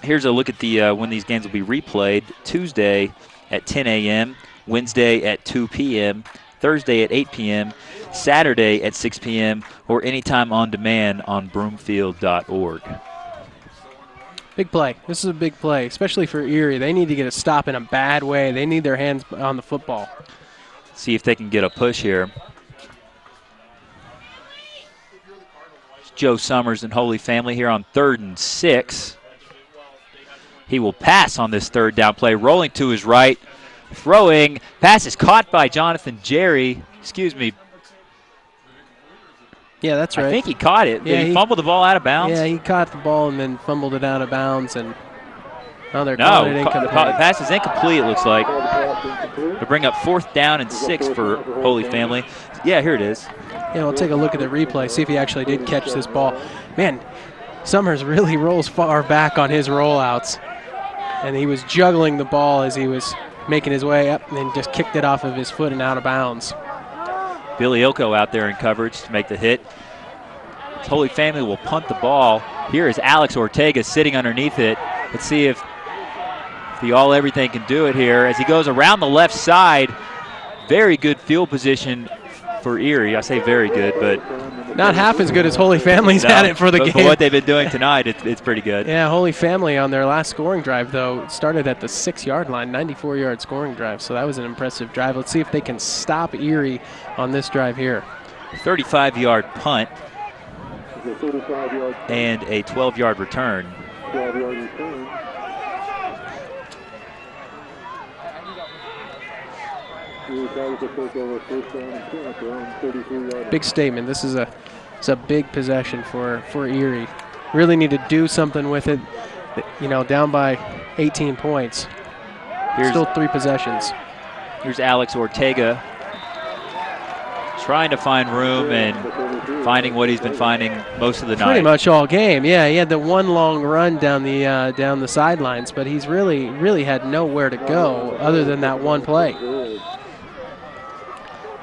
Here's a look at the when these games will be replayed. Tuesday at 10 a.m., Wednesday at 2 p.m., Thursday at 8 p.m., Saturday at 6 p.m., or anytime on demand on broomfield.org. Big play. This is a big play, especially for Erie. They need to get a stop in a bad way. They need their hands on the football. See if they can get a push here. Joe Summers and Holy Family here on 3rd and 6. He will pass on this third down play, rolling to his right, throwing. Pass is caught by Jonathan Jerry. Excuse me. Yeah, that's right. I think he caught it. Yeah, Did he fumble the ball out of bounds? Yeah, he caught the ball and then fumbled it out of bounds. And now they're calling it incomplete. The pass is incomplete, it looks like. To bring up 4th down and 6 for Holy Family. Yeah, here it is. Yeah, we'll take a look at the replay, see if he actually did catch this ball. Man, Summers really rolls far back on his rollouts. And he was juggling the ball as he was making his way up and then just kicked it off of his foot and out of bounds. Billy Ilko out there in coverage to make the hit. Holy Family will punt the ball. Here is Alex Ortega sitting underneath it. Let's see if the all-everything can do it here as he goes around the left side. Very good field position for Erie. I say very good, but not half as good as Holy Family's had it for the game. For what they've been doing tonight, it's pretty good. Yeah, Holy Family on their last scoring drive, though, started at the 6-yard line, 94-yard scoring drive. So that was an impressive drive. Let's see if they can stop Erie on this drive here. 35-yard punt and a 12-yard return. Big statement. This is a big possession for Erie. Really need to do something with it. You know, down by 18 points. Still 3 possessions. Here's Alex Ortega trying to find room and finding what he's been finding most of the night. Pretty much all game. Yeah, he had the one long run down the sidelines, but he's really had nowhere to go other than that one play.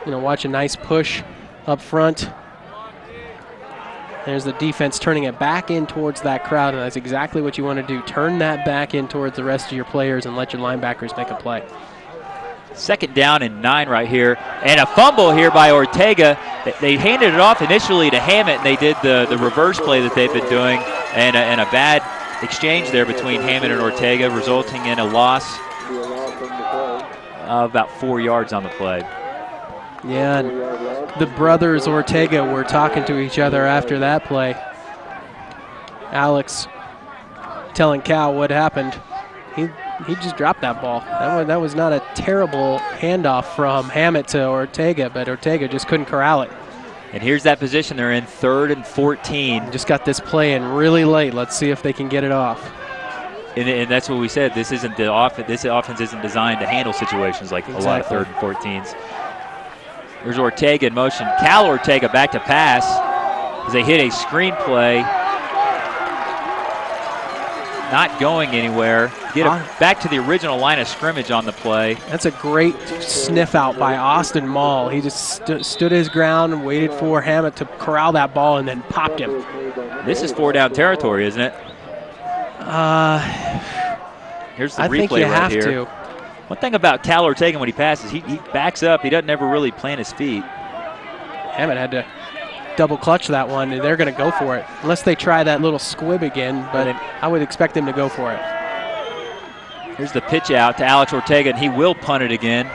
You know, watch a nice push up front. There's the defense turning it back in towards that crowd, and that's exactly what you want to do. Turn that back in towards the rest of your players and let your linebackers make a play. Second down and 9 right here. And a fumble here by Ortega. They handed it off initially to Hammett, and they did the reverse play that they've been doing. And a bad exchange there between Hammett and Ortega, resulting in a loss of about 4 yards on the play. Yeah, and the brothers Ortega were talking to each other after that play. Alex telling Cal what happened. He just dropped that ball. That was not a terrible handoff from Hammett to Ortega, but Ortega just couldn't corral it. And here's that position they're in, 3rd and 14. Just got this play in really late. Let's see if they can get it off. And that's what we said. This isn't the offense. This offense isn't designed to handle situations like a lot of 3rd and 14s. There's Ortega in motion. Cal Ortega back to pass as they hit a screen play. Not going anywhere. Get it back to the original line of scrimmage on the play. That's a great sniff out by Austin Mall. He just stood his ground and waited for Hammett to corral that ball and then popped him. This is 4-down territory, isn't it? Here's the replay right here. I think you have to. One thing about Cal Ortega when he passes, he backs up. He doesn't ever really plant his feet. Hammett had to double clutch that one, and they're going to go for it. Unless they try that little squib again, but I would expect them to go for it. Here's the pitch out to Alex Ortega, and he will punt it again.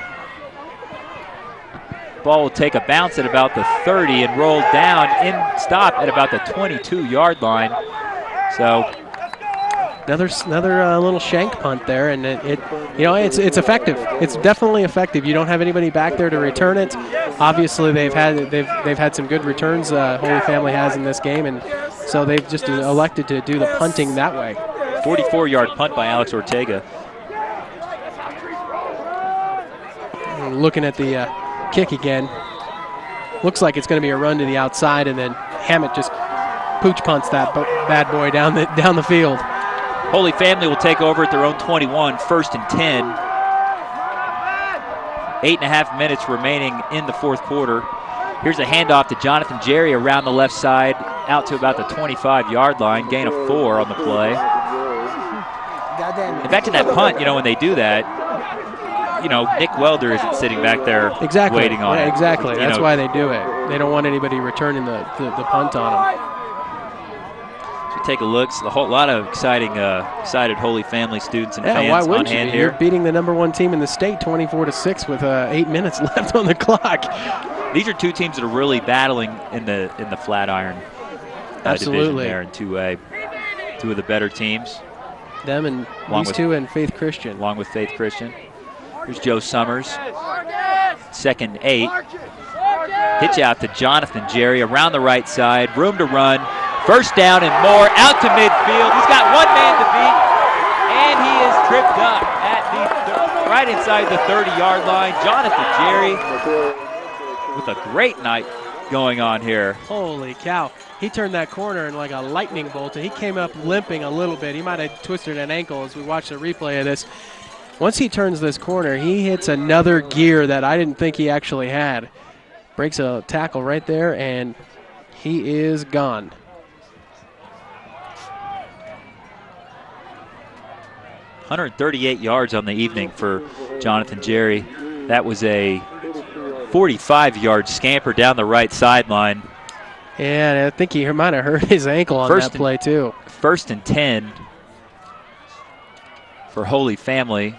Ball will take a bounce at about the 30 and roll down and stop at about the 22-yard line. So another little shank punt there, and it's effective. It's definitely effective. You don't have anybody back there to return it. Obviously, they've had some good returns. Holy Family has in this game, and so they've just elected to do the punting that way. 44-yard punt by Alex Ortega. Looking at the kick again, looks like it's going to be a run to the outside, and then Hammett just pooch punts that bad boy down the field. Holy Family will take over at their own 21, 1st and 10. 8.5 minutes remaining in the 4th quarter. Here's a handoff to Jonathan Jerry around the left side, out to about the 25-yard line, gain of 4 on the play. And back to that punt, when they do that, Nick Welder isn't sitting back there waiting on it. Exactly. That's why they do it. They don't want anybody returning the punt on them. Take a look. A whole lot of excited Holy Family students and fans on hand here. You're beating the #1 team in the state 24-6 with 8 minutes left on the clock. These are two teams that are really battling in the Flatiron division there in 2A. Two of the better teams. Them and these two and Faith Christian. Along with Faith Christian. Here's Joe Summers. 2nd and 8. Pitch out to Jonathan Jerry around the right side. Room to run. 1st down and more, out to midfield. He's got one man to beat, and he is tripped up at right inside the 30-yard line. Jonathan Jerry with a great night going on here. Holy cow. He turned that corner in like a lightning bolt, and he came up limping a little bit. He might have twisted an ankle as we watch the replay of this. Once he turns this corner, he hits another gear that I didn't think he actually had. Breaks a tackle right there, and he is gone. 138 yards on the evening for Jonathan Jerry. That was a 45-yard scamper down the right sideline. Yeah, I think he might have hurt his ankle on that play too. 1st and 10 for Holy Family.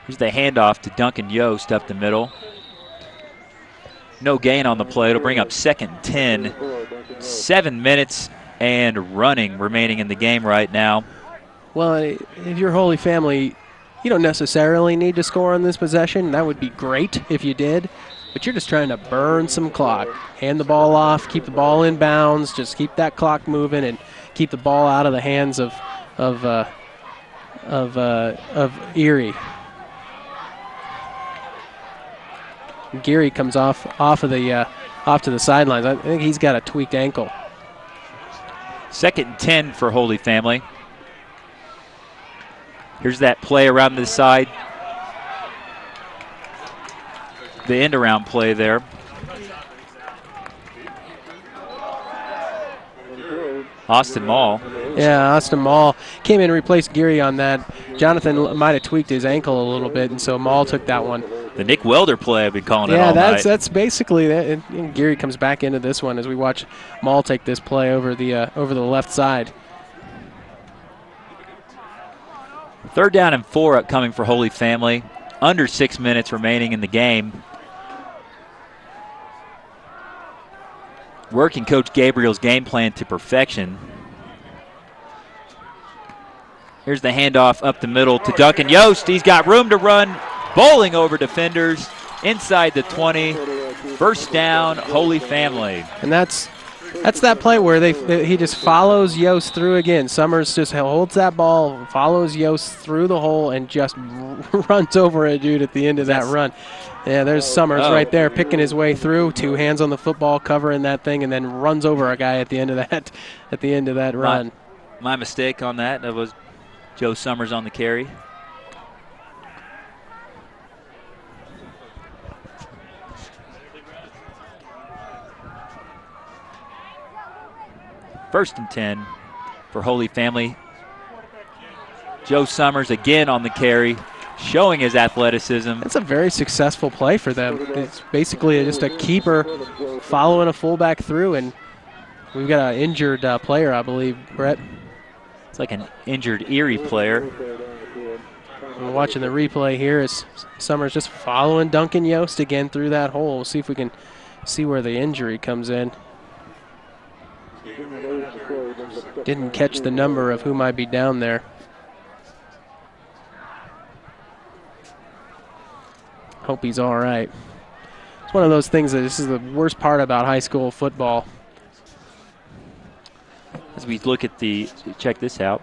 Here's the handoff to Duncan Yost up the middle. No gain on the play. It'll bring up 2nd and 10. 7 minutes and running remaining in the game right now. Well, if you're Holy Family, you don't necessarily need to score on this possession. That would be great if you did. But you're just trying to burn some clock. Hand the ball off, keep the ball in bounds, just keep that clock moving and keep the ball out of the hands of Erie. Geary comes off to the sidelines. I think he's got a tweaked ankle. 2nd and 10 for Holy Family. Here's that play around the side. The end around play there. Austin Mall. Yeah, Austin Mall came in and replaced Geary on that. Jonathan might have tweaked his ankle a little bit, and so Maul took that one. The Nick Welder play I've been calling it all night. Yeah, that's basically that. And Gary comes back into this one as we watch Maul take this play over the left side. 3rd down and 4 upcoming for Holy Family. Under 6 minutes remaining in the game. Working Coach Gabriel's game plan to perfection. Here's the handoff up the middle to Duncan Yost. He's got room to run, bowling over defenders inside the 20. 1st down, Holy Family. And that's that play where he just follows Yost through again. Summers just holds that ball, follows Yost through the hole, and just runs over a dude at the end of that run. Yeah, there's Summers right there picking his way through, 2 hands on the football, covering that thing, and then runs over a guy at the end of that run. My mistake on that. That was Joe Summers on the carry. First and 10 for Holy Family. Joe Summers again on the carry, showing his athleticism. That's a very successful play for them. It's basically just a keeper following a fullback through, and we've got an injured player, I believe, Brett. It's like an injured Erie player. We're watching the replay here as Summers just following Duncan Yost again through that hole. We'll see if we can see where the injury comes in. Didn't catch the number of who might be down there. Hope he's all right. It's one of those things that this is the worst part about high school football. As we look at check this out.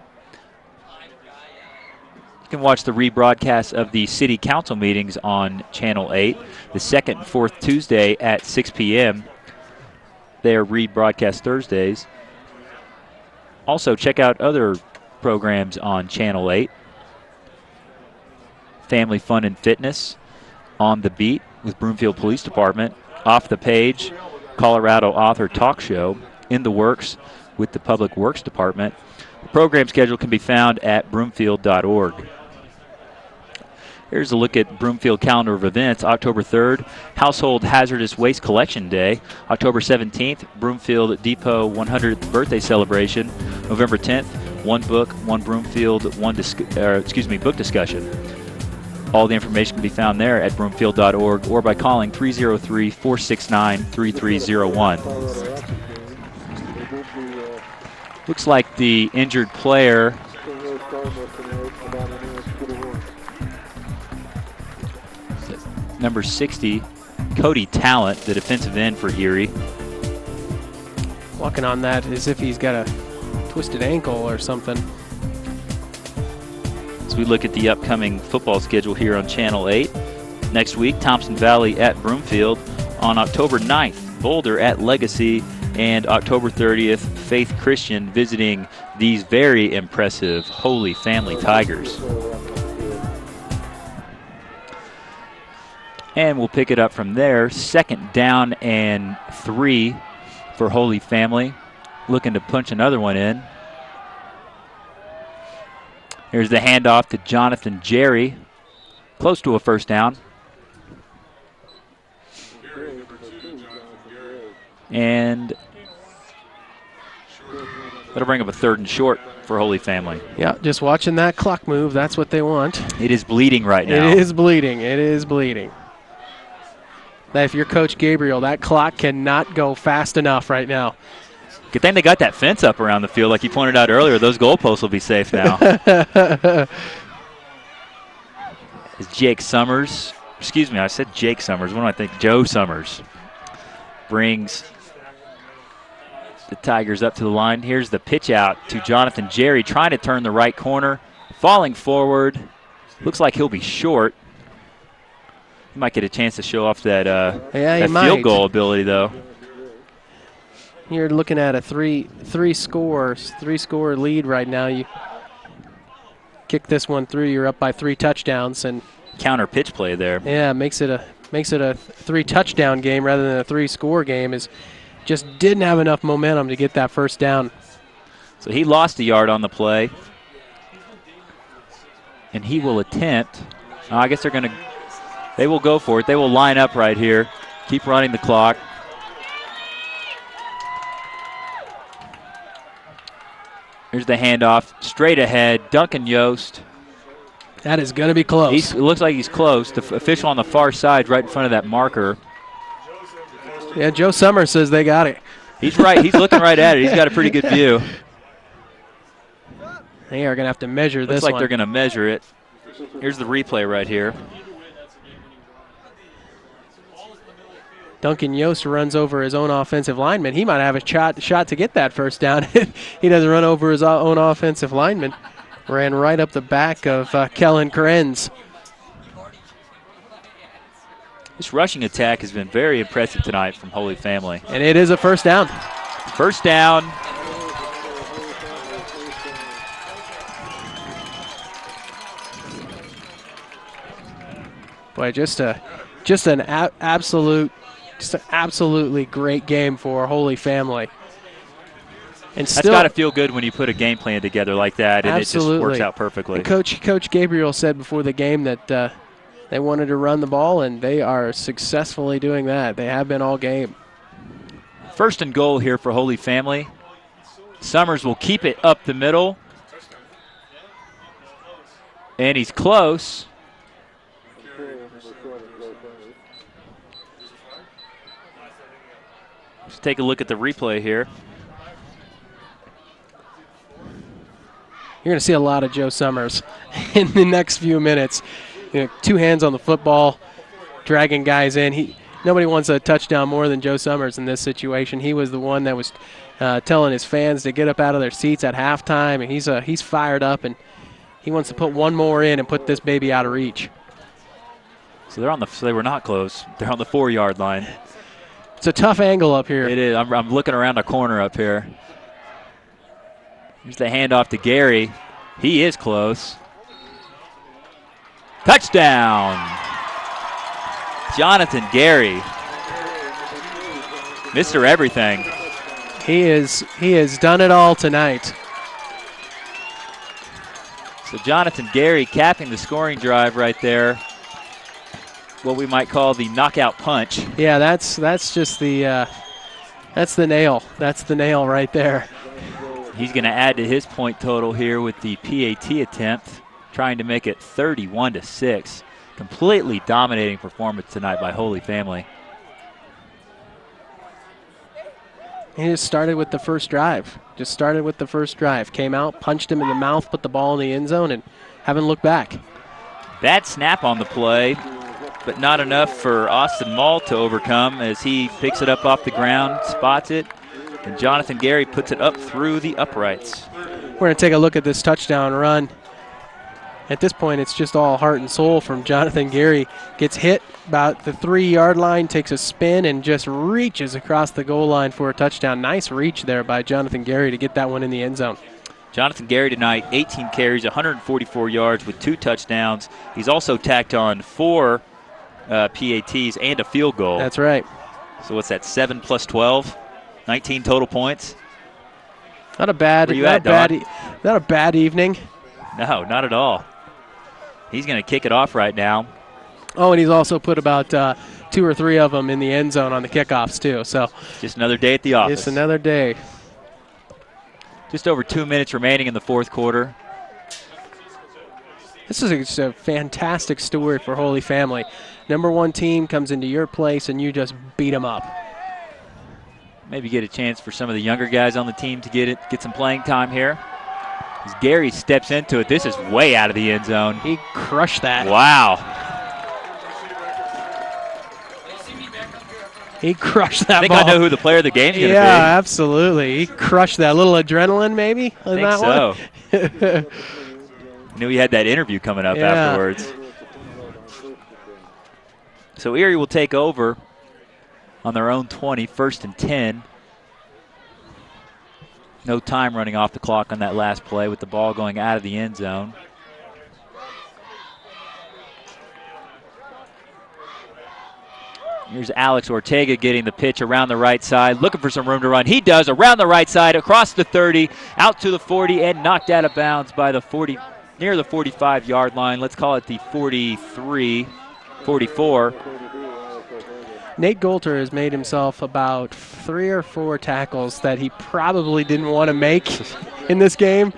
You can watch the rebroadcast of the city council meetings on Channel 8, the 2nd and 4th Tuesday at 6 p.m. They are rebroadcast Thursdays. Also, check out other programs on Channel 8. Family Fun and Fitness, On the Beat with Broomfield Police Department, Off the Page, Colorado Author Talk Show, In the Works with the Public Works Department. The program schedule can be found at broomfield.org. Here's a look at Broomfield calendar of events. October 3rd, Household Hazardous Waste Collection Day. October 17th, Broomfield Depot 100th birthday celebration. November 10th, One Book, One Broomfield, book discussion. All the information can be found there at broomfield.org or by calling 303-469-3301. Looks like the injured player number 60, Cody Talent, the defensive end for Erie. Walking on that as if he's got a twisted ankle or something. As we look at the upcoming football schedule here on Channel 8, next week, Thompson Valley at Broomfield. On October 9th, Boulder at Legacy, and October 30th, Faith Christian visiting these very impressive Holy Family Tigers. And we'll pick it up from there. 2nd down and 3 for Holy Family. Looking to punch another one in. Here's the handoff to Jonathan Jerry. Close to a 1st down. And that'll bring up a 3rd and short for Holy Family. Yeah, just watching that clock move. That's what they want. It is bleeding right now. It is bleeding. It is bleeding. If you're Coach Gabriel, that clock cannot go fast enough right now. Good thing they got that fence up around the field like you pointed out earlier. Those goalposts will be safe now. Is Jake Summers, excuse me, I said Jake Summers. What do I think? Joe Summers brings the Tigers up to the line. Here's the pitch out to Jonathan Jerry, trying to turn the right corner, falling forward. Looks like he'll be short. He might get a chance to show off that, that field goal ability, though. You're looking at a three score lead right now. You kick this one through, you're up by 3 touchdowns, and counter pitch play there. Yeah, makes it a 3 touchdown game rather than a 3 score game. Is just didn't have enough momentum to get that 1st down. So he lost a yard on the play. And he will attempt. I guess they will go for it. They will line up right here. Keep running the clock. Here's the handoff. Straight ahead. Duncan Yost. That is going to be close. It looks like he's close. The official on the far side right in front of that marker. Yeah, Joe Summers says they got it. He's right. He's looking right at it. He's got a pretty good view. They are going to have to measure this one. Looks like they're going to measure it. Here's the replay right here. Duncan Yost runs over his own offensive lineman. He might have a shot to get that first down. He doesn't run over his own offensive lineman. Ran right up the back of Kellen Krenz. This rushing attack has been very impressive tonight from Holy Family. And it is a first down. First down. Boy, just an absolutely great game for Holy Family. And that's got to feel good when you put a game plan together like that, and absolutely. It just works out perfectly. And Coach Gabriel said before the game that they wanted to run the ball, and they are successfully doing that. They have been all game. First and goal here for Holy Family. Summers will keep it up the middle. And he's close. Let's take a look at the replay here. You're going to see a lot of Joe Summers in the next few minutes. You know, two hands on the football, dragging guys in. Nobody wants a touchdown more than Joe Summers in this situation. He was the one that was telling his fans to get up out of their seats at halftime, and he's fired up, and he wants to put one more in and put this baby out of reach. So they were not close. They're on the 4-yard line. It's a tough angle up here. It is. I'm looking around the corner up here. Here's the handoff to Gary. He is close. Touchdown! Jonathan Gary. Mr. Everything. He has done it all tonight. So Jonathan Gary capping the scoring drive right there. What we might call the knockout punch. Yeah, that's just the nail. That's the nail right there. He's going to add to his point total here with the PAT attempt, trying to make it 31-6. Completely dominating performance tonight by Holy Family. He just started with the first drive. Came out, punched him in the mouth, put the ball in the end zone, and haven't looked back. Bad snap on the play, but not enough for Austin Mall to overcome as he picks it up off the ground, spots it, and Jonathan Gary puts it up through the uprights. We're going to take a look at this touchdown run. At this point, it's just all heart and soul from Jonathan Gary. Gets hit about the 3-yard line, takes a spin, and just reaches across the goal line for a touchdown. Nice reach there by Jonathan Gary to get that one in the end zone. Jonathan Gary tonight, 18 carries, 144 yards with 2 touchdowns. He's also tacked on 4 PATs and a field goal. That's right. So what's that, 7 plus 12? 19 total points? Not a bad evening. No, not at all. He's going to kick it off right now. Oh, and he's also put about 2 or 3 of them in the end zone on the kickoffs, too. So just another day at the office. Just another day. Just over 2 minutes remaining in the fourth quarter. This is just a fantastic story for Holy Family. Number 1 team comes into your place, and you just beat them up. Maybe get a chance for some of the younger guys on the team to get some playing time here. As Gary steps into it, this is way out of the end zone. He crushed that. Wow. He crushed that I think ball. I know who the player of the game is going to be. Yeah, absolutely. He crushed that. A little adrenaline maybe on that one? I think so. I knew he had that interview coming up afterwards. So Erie will take over on their own 20, 1st and 10. No time running off the clock on that last play with the ball going out of the end zone. Here's Alex Ortega getting the pitch around the right side, looking for some room to run. He does, around the right side, across the 30, out to the 40, and knocked out of bounds by the near the 45-yard line. Let's call it the 43, 44. Nate Golter has made himself about 3 or 4 tackles that he probably didn't want to make in this game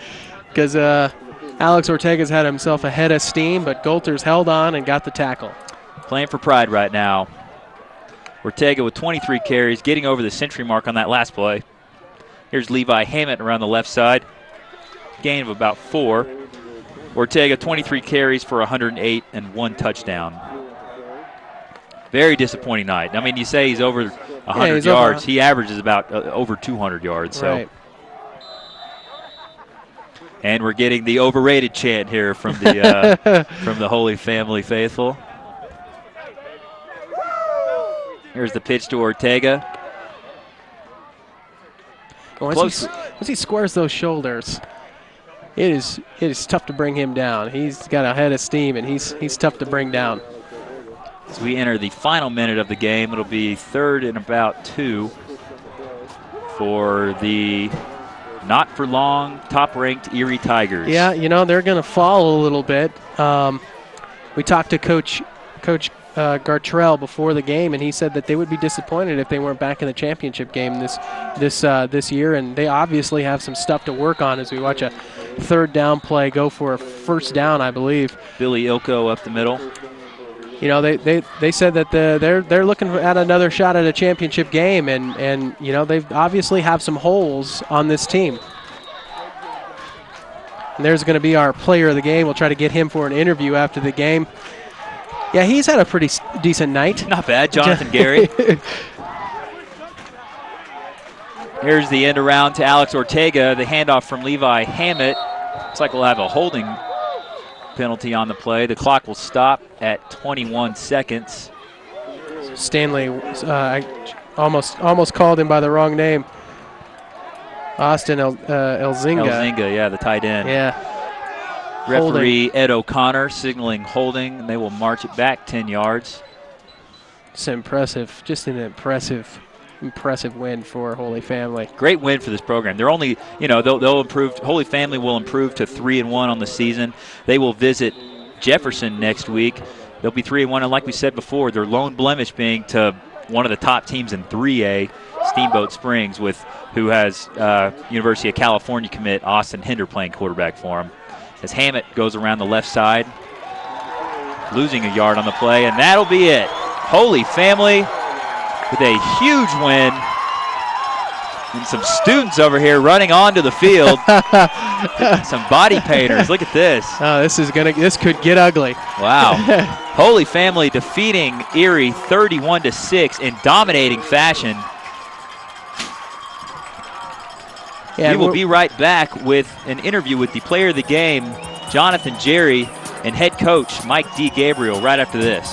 because Alex Ortega's had himself a head of steam, but Golter's held on and got the tackle. Playing for pride right now. Ortega with 23 carries, getting over the century mark on that last play. Here's Levi Hammett around the left side. Gain of about 4. Ortega 23 carries for 108 and 1 touchdown. Very disappointing night. I mean, you say he's over 100 yards. He averages about over 200 yards. So. Right. And we're getting the overrated chant here from the from the Holy Family faithful. Here's the pitch to Ortega. Once he squares those shoulders, it is tough to bring him down. He's got a head of steam, and he's tough to bring down. As we enter the final minute of the game, it'll be 3rd and about 2 for the not-for-long top-ranked Erie Tigers. Yeah, they're going to fall a little bit. We talked to Coach Gartrell before the game, and he said that they would be disappointed if they weren't back in the championship game this year, and they obviously have some stuff to work on as we watch a 3rd down play go for a 1st down, I believe. Billy Ilko up the middle. They said that they're looking at another shot at a championship game, and they obviously have some holes on this team. And there's going to be our player of the game. We'll try to get him for an interview after the game. Yeah, he's had a pretty decent night. Not bad, Jonathan Gary. Here's the end around to Alex Ortega. The handoff from Levi Hammett. Looks like we'll have a holding penalty on the play. The clock will stop at 21 seconds. Stanley, I almost called him by the wrong name. Austin Elzinga. Elzinga, yeah, the tight end. Yeah. Referee Ed O'Connor signaling holding, and they will march it back 10 yards. It's impressive, just an impressive win for Holy Family. Great win for this program. They're only, they'll improve. Holy Family will improve to 3-1 on the season. They will visit Jefferson next week. They'll be 3-1, and like we said before, their lone blemish being to one of the top teams in 3A, Steamboat Springs, who has University of California commit Austin Hinder playing quarterback for him. As Hammett goes around the left side, losing a yard on the play, and that'll be it. Holy Family with a huge win. And some students over here running onto the field. Some body painters. Look at this. Oh, this could get ugly. Wow. Holy Family defeating Erie 31-6 in dominating fashion. Yeah, we will be right back with an interview with the player of the game, Jonathan Jerry, and head coach Mike D. Gabriel right after this.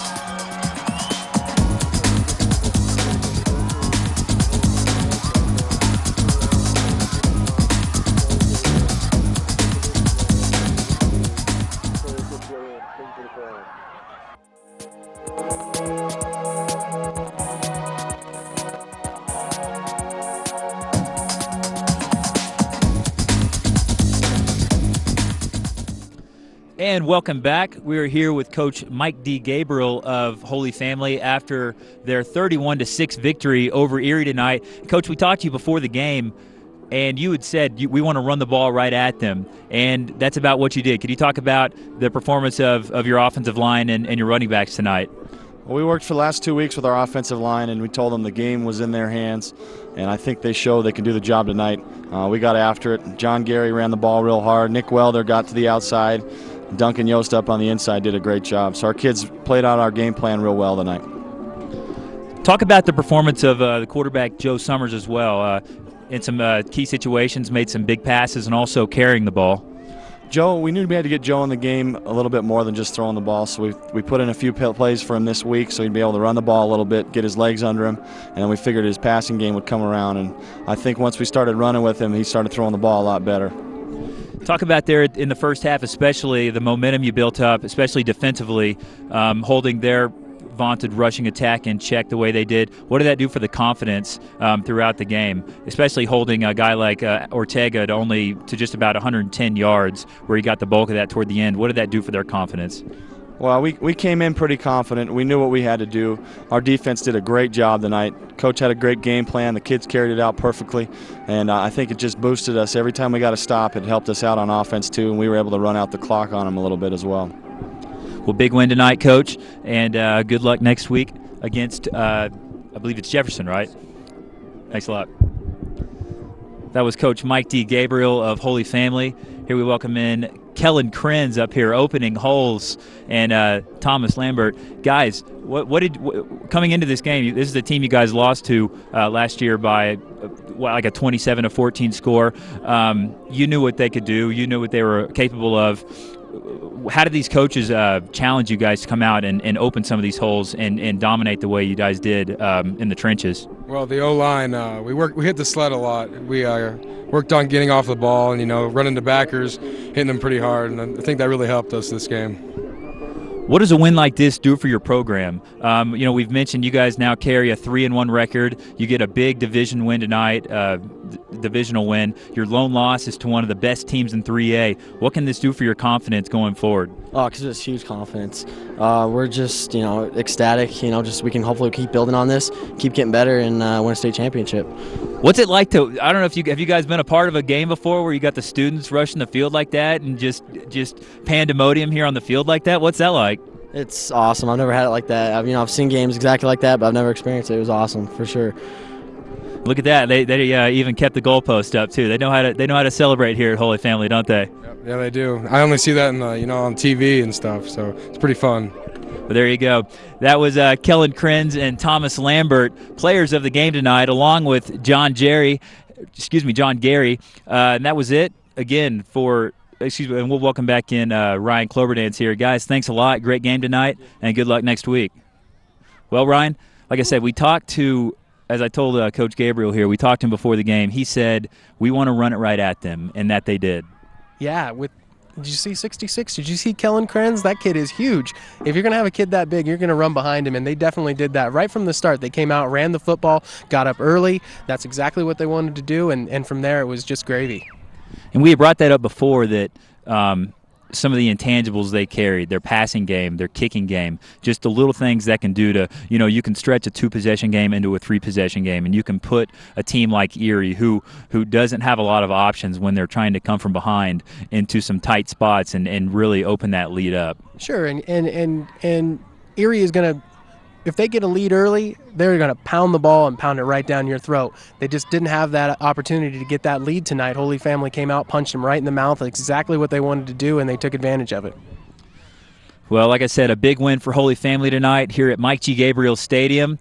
And welcome back. We're here with Coach Mike D. Gabriel of Holy Family after their 31-6 victory over Erie tonight. Coach, we talked to you before the game, and you had said we want to run the ball right at them, and that's about what you did. Could you talk about the performance of your offensive line and your running backs tonight? Well, we worked for the last 2 weeks with our offensive line, and we told them the game was in their hands, and I think they showed they can do the job tonight. We got after it. John Gary ran the ball real hard. Nick Welder got to the outside. Duncan Yost up on the inside did a great job. So our kids played out our game plan real well tonight. Talk about the performance of the quarterback Joe Summers as well. In some key situations, made some big passes and also carrying the ball. Joe, we knew we had to get Joe in the game a little bit more than just throwing the ball, so we put in a few plays for him this week so he'd be able to run the ball a little bit, get his legs under him, and then we figured his passing game would come around. And I think once we started running with him, he started throwing the ball a lot better. Talk about there in the first half, especially the momentum you built up, especially defensively, holding their vaunted rushing attack in check the way they did. What did that do for the confidence throughout the game, especially holding a guy like Ortega to just about 110 yards, where he got the bulk of that toward the end? What did that do for their confidence? Well, we came in pretty confident. We knew what we had to do. Our defense did a great job tonight. Coach had a great game plan. The kids carried it out perfectly, and I think it just boosted us. Every time we got a stop, it helped us out on offense too, and we were able to run out the clock on them a little bit as well. Well, big win tonight, Coach, and good luck next week against, I believe it's Jefferson, right? Thanks a lot. That was Coach Mike D. Gabriel of Holy Family. Here we welcome in Kellen Krenz up here opening holes, and Thomas Lambert. Guys, coming into this game, this is the team you guys lost to last year by like a 27-14 score. You knew what they could do. You knew what they were capable of. How did these coaches challenge you guys to come out and open some of these holes and dominate the way you guys did in the trenches? Well, the O-line, we hit the sled a lot. We worked on getting off the ball and, running to backers, hitting them pretty hard, and I think that really helped us this game. What does a win like this do for your program? We've mentioned you guys now carry a 3-1 record. You get a big division win tonight, divisional win. Your lone loss is to one of the best teams in 3A. What can this do for your confidence going forward? Oh, because it's huge confidence. We're just, ecstatic. Just we can hopefully keep building on this, keep getting better, and win a state championship. What's it like to? I don't know if have you guys been a part of a game before where you got the students rushing the field like that and just pandemonium here on the field like that? What's that like? It's awesome. I've never had it like that. I've seen games exactly like that, but I've never experienced it. It was awesome for sure. Look at that. They even kept the goalpost up too. They know how to celebrate here at Holy Family, don't they? Yeah, they do. I only see that in on TV and stuff, so it's pretty fun. But there you go. That was Kellen Krenz and Thomas Lambert, players of the game tonight, along with John Gary. And that was it again for. And we'll welcome back in Ryan Cloberdance here. Guys, thanks a lot. Great game tonight, and good luck next week. Well, Ryan, like I said, we talked to, as I told Coach Gabriel here, we talked to him before the game. He said, we want to run it right at them, and that they did. Yeah, did you see 66? Did you see Kellen Krenz? That kid is huge. If you're going to have a kid that big, you're going to run behind him, and they definitely did that right from the start. They came out, ran the football, got up early. That's exactly what they wanted to do, and from there it was just gravy. And we had brought that up before, that some of the intangibles they carried, their passing game, their kicking game, just the little things that can do to, you can stretch a 2-possession game into a 3-possession game, and you can put a team like Erie, who doesn't have a lot of options when they're trying to come from behind, into some tight spots and really open that lead up. Sure, and Erie is going to, if they get a lead early, they're going to pound the ball and pound it right down your throat. They just didn't have that opportunity to get that lead tonight. Holy Family came out, punched them right in the mouth, exactly what they wanted to do, and they took advantage of it. Well, like I said, a big win for Holy Family tonight here at Mike G. Gabriel Stadium,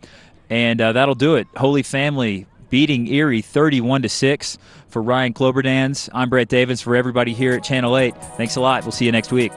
and that'll do it. Holy Family beating Erie 31-6. For Ryan Cloberdance, I'm Brett Davis. For everybody here at Channel 8, thanks a lot. We'll see you next week.